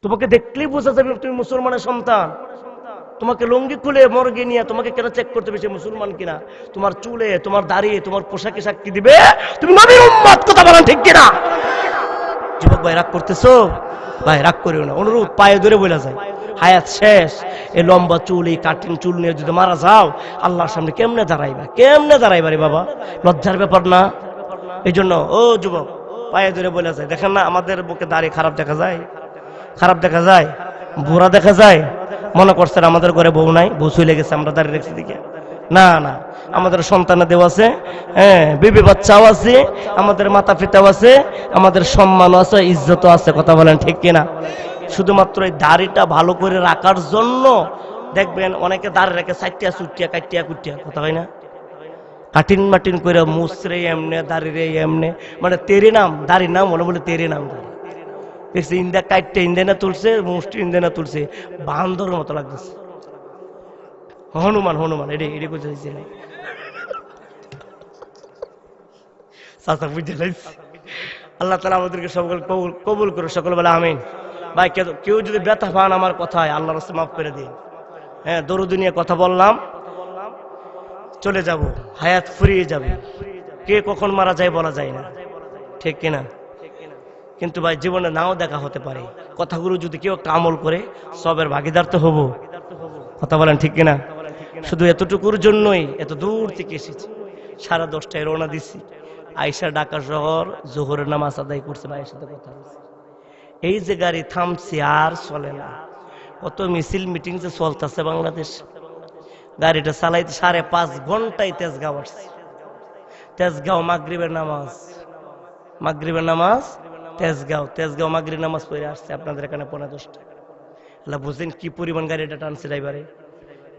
তোমাকে দেখলেই বোঝা যাবে তুমি মুসলমানের সন্তান। তোমাকে লঙ্গি খুলে মর্গে নিয়ে তোমাকে কেন চেক করতে হবে সে মুসলমান কিনা? তোমার চুলে, তোমার দাঁড়িয়ে, তোমার পোশাকে সাক্ষী দিবে তুমি নবীর উম্মত। কথা বলো ঠিক কিনা? যুবক ভাই রাগ করতেছো? ভাই রাগ করিও না, অনুরোধ পায়ে ধরে বলা যায় হায়াত শেষ। এই লম্বা চুল, এই কাটিং চুল নিয়ে যদি মারা যাও আল্লাহর সামনে কেমনে দাঁড়াইবা? কেমনে দাঁড়াইবা রে বাবা? লজ্জার ব্যাপার না? এই জন্য ও যুবক পায়ে ধরে বলা যায়, দেখেন না আমাদের বুকে দাড়ি খারাপ দেখা যায়? খারাপ দেখা যায়? বুড়া দেখা যায়? মনে করছেন আমাদের ঘরে বউ নাই, বউ চলে গেছে আমরা দাঁড়িয়ে রেখেছি দিকে? না না, আমাদের সন্তানাদেও আছে, হ্যাঁ বিবি বাচ্চাও আছে, আমাদের মাতা পিতাও আছে, আমাদের সম্মানও আছে, ইজ্জতও আছে। কথা বলেন ঠিক কিনা? শুধুমাত্র এই দাড়িটা ভালো করে রাখার জন্য দেখবেন অনেকে দাড়ি রেখে চাইটিয়া চুটিয়া কাটিয়া কুটিয়া। কথা হয় না? কাটিন মাটিন করে মুসরে এমনে দাড়িরে এমনে, মানে তেরে নাম দাড়ির নাম বলে বলে তেরে নাম দাড়ি দেখছি। ইন্দা কাটতে ইন্দেনা তুলছে, মুষ্টি ইন্দেনা তুলছে, বান্দর মতো লাগতেছে। হনুমান হনুমান এটি এটি বুঝে দিচ্ছে না চাচা বুঝে লাগছে। আল্লাহ তাআলা আমাদেরকে সকল কবুল করে সকল বলে আমিন। ভাই কেউ যদি ব্যথা পান আমার কথায় আল্লাহর রাস্তায় মাফ করে দিন। হ্যাঁ দরুদ নিয়ে কথা বললাম, চলে যাব, হায়াত ফুরিয়ে যাবে, কে কখন মারা যায় বলা যায় না, ঠিক কিনা? কিন্তু ভাই জীবনে নাও দেখা হতে পারে। কথাগুলো যদি কেউ আমল করে সবের ভাগিদার তো হবো। কথা বলেন ঠিক কিনা? শুধু এতটুকুর জন্যই এত দূর থেকে এসেছি, 10:30 রওনা দিচ্ছি, আইসা ঢাকা শহর জোহরের নামাজ আদায় করছে। ভাইয়ের সাথে কথা বলছি, এই যে গাড়ি থামছে আর চলে না। কত মিছিল মিটিং যে চলতেছে বাংলাদেশ, গাড়িটা চালাইতে 5.5 ঘন্টায় তেজগাঁও আসছে। তেজগাঁও মাগরিবের নামাজ তেজগাঁও মাগরিবের নামাজ পড়ে আসছে আপনাদের এখানে 10:15। আল্লাহ বুঝেন কি পরিমাণ গাড়িটা টানছে ড্রাইভারে।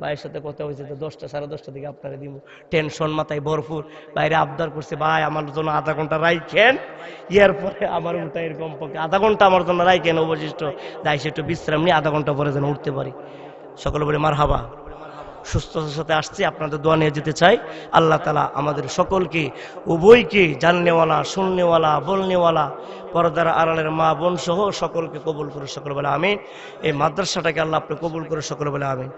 ভাইয়ের সাথে কথা হয়েছে তো 10টা 10:30 দিকে আপনারা দিব, টেনশন মাথায় ভরপুর। বাইরে আবদার করছে, ভাই আমার জন্য আধা ঘন্টা রাইখেন, এরপরে আমার উঠা এরকম পক্ষে আধা ঘন্টা আমার জন্য রাইখেন অবশিষ্ট, যাই সে একটু বিশ্রাম নিয়ে আধা ঘন্টা পরে যেন উঠতে পারি। সকলে বলে মারহাবা। সুস্থতার সাথে আসছি, আপনাদের দোয়া নিয়ে যেতে চাই। আল্লাহ তাআলা আমাদের সকলকে উভয়কে জাননেওয়ালা, শুননেওয়ালা, বলনেওয়ালা, পর্দার আড়ালের মা বোন সহ সকলকে কবুল করে সকলে বলে আমিন। এই মাদ্রাসাটাকে আল্লাহ আপনি কবুল করে সকলে বলে আমিন।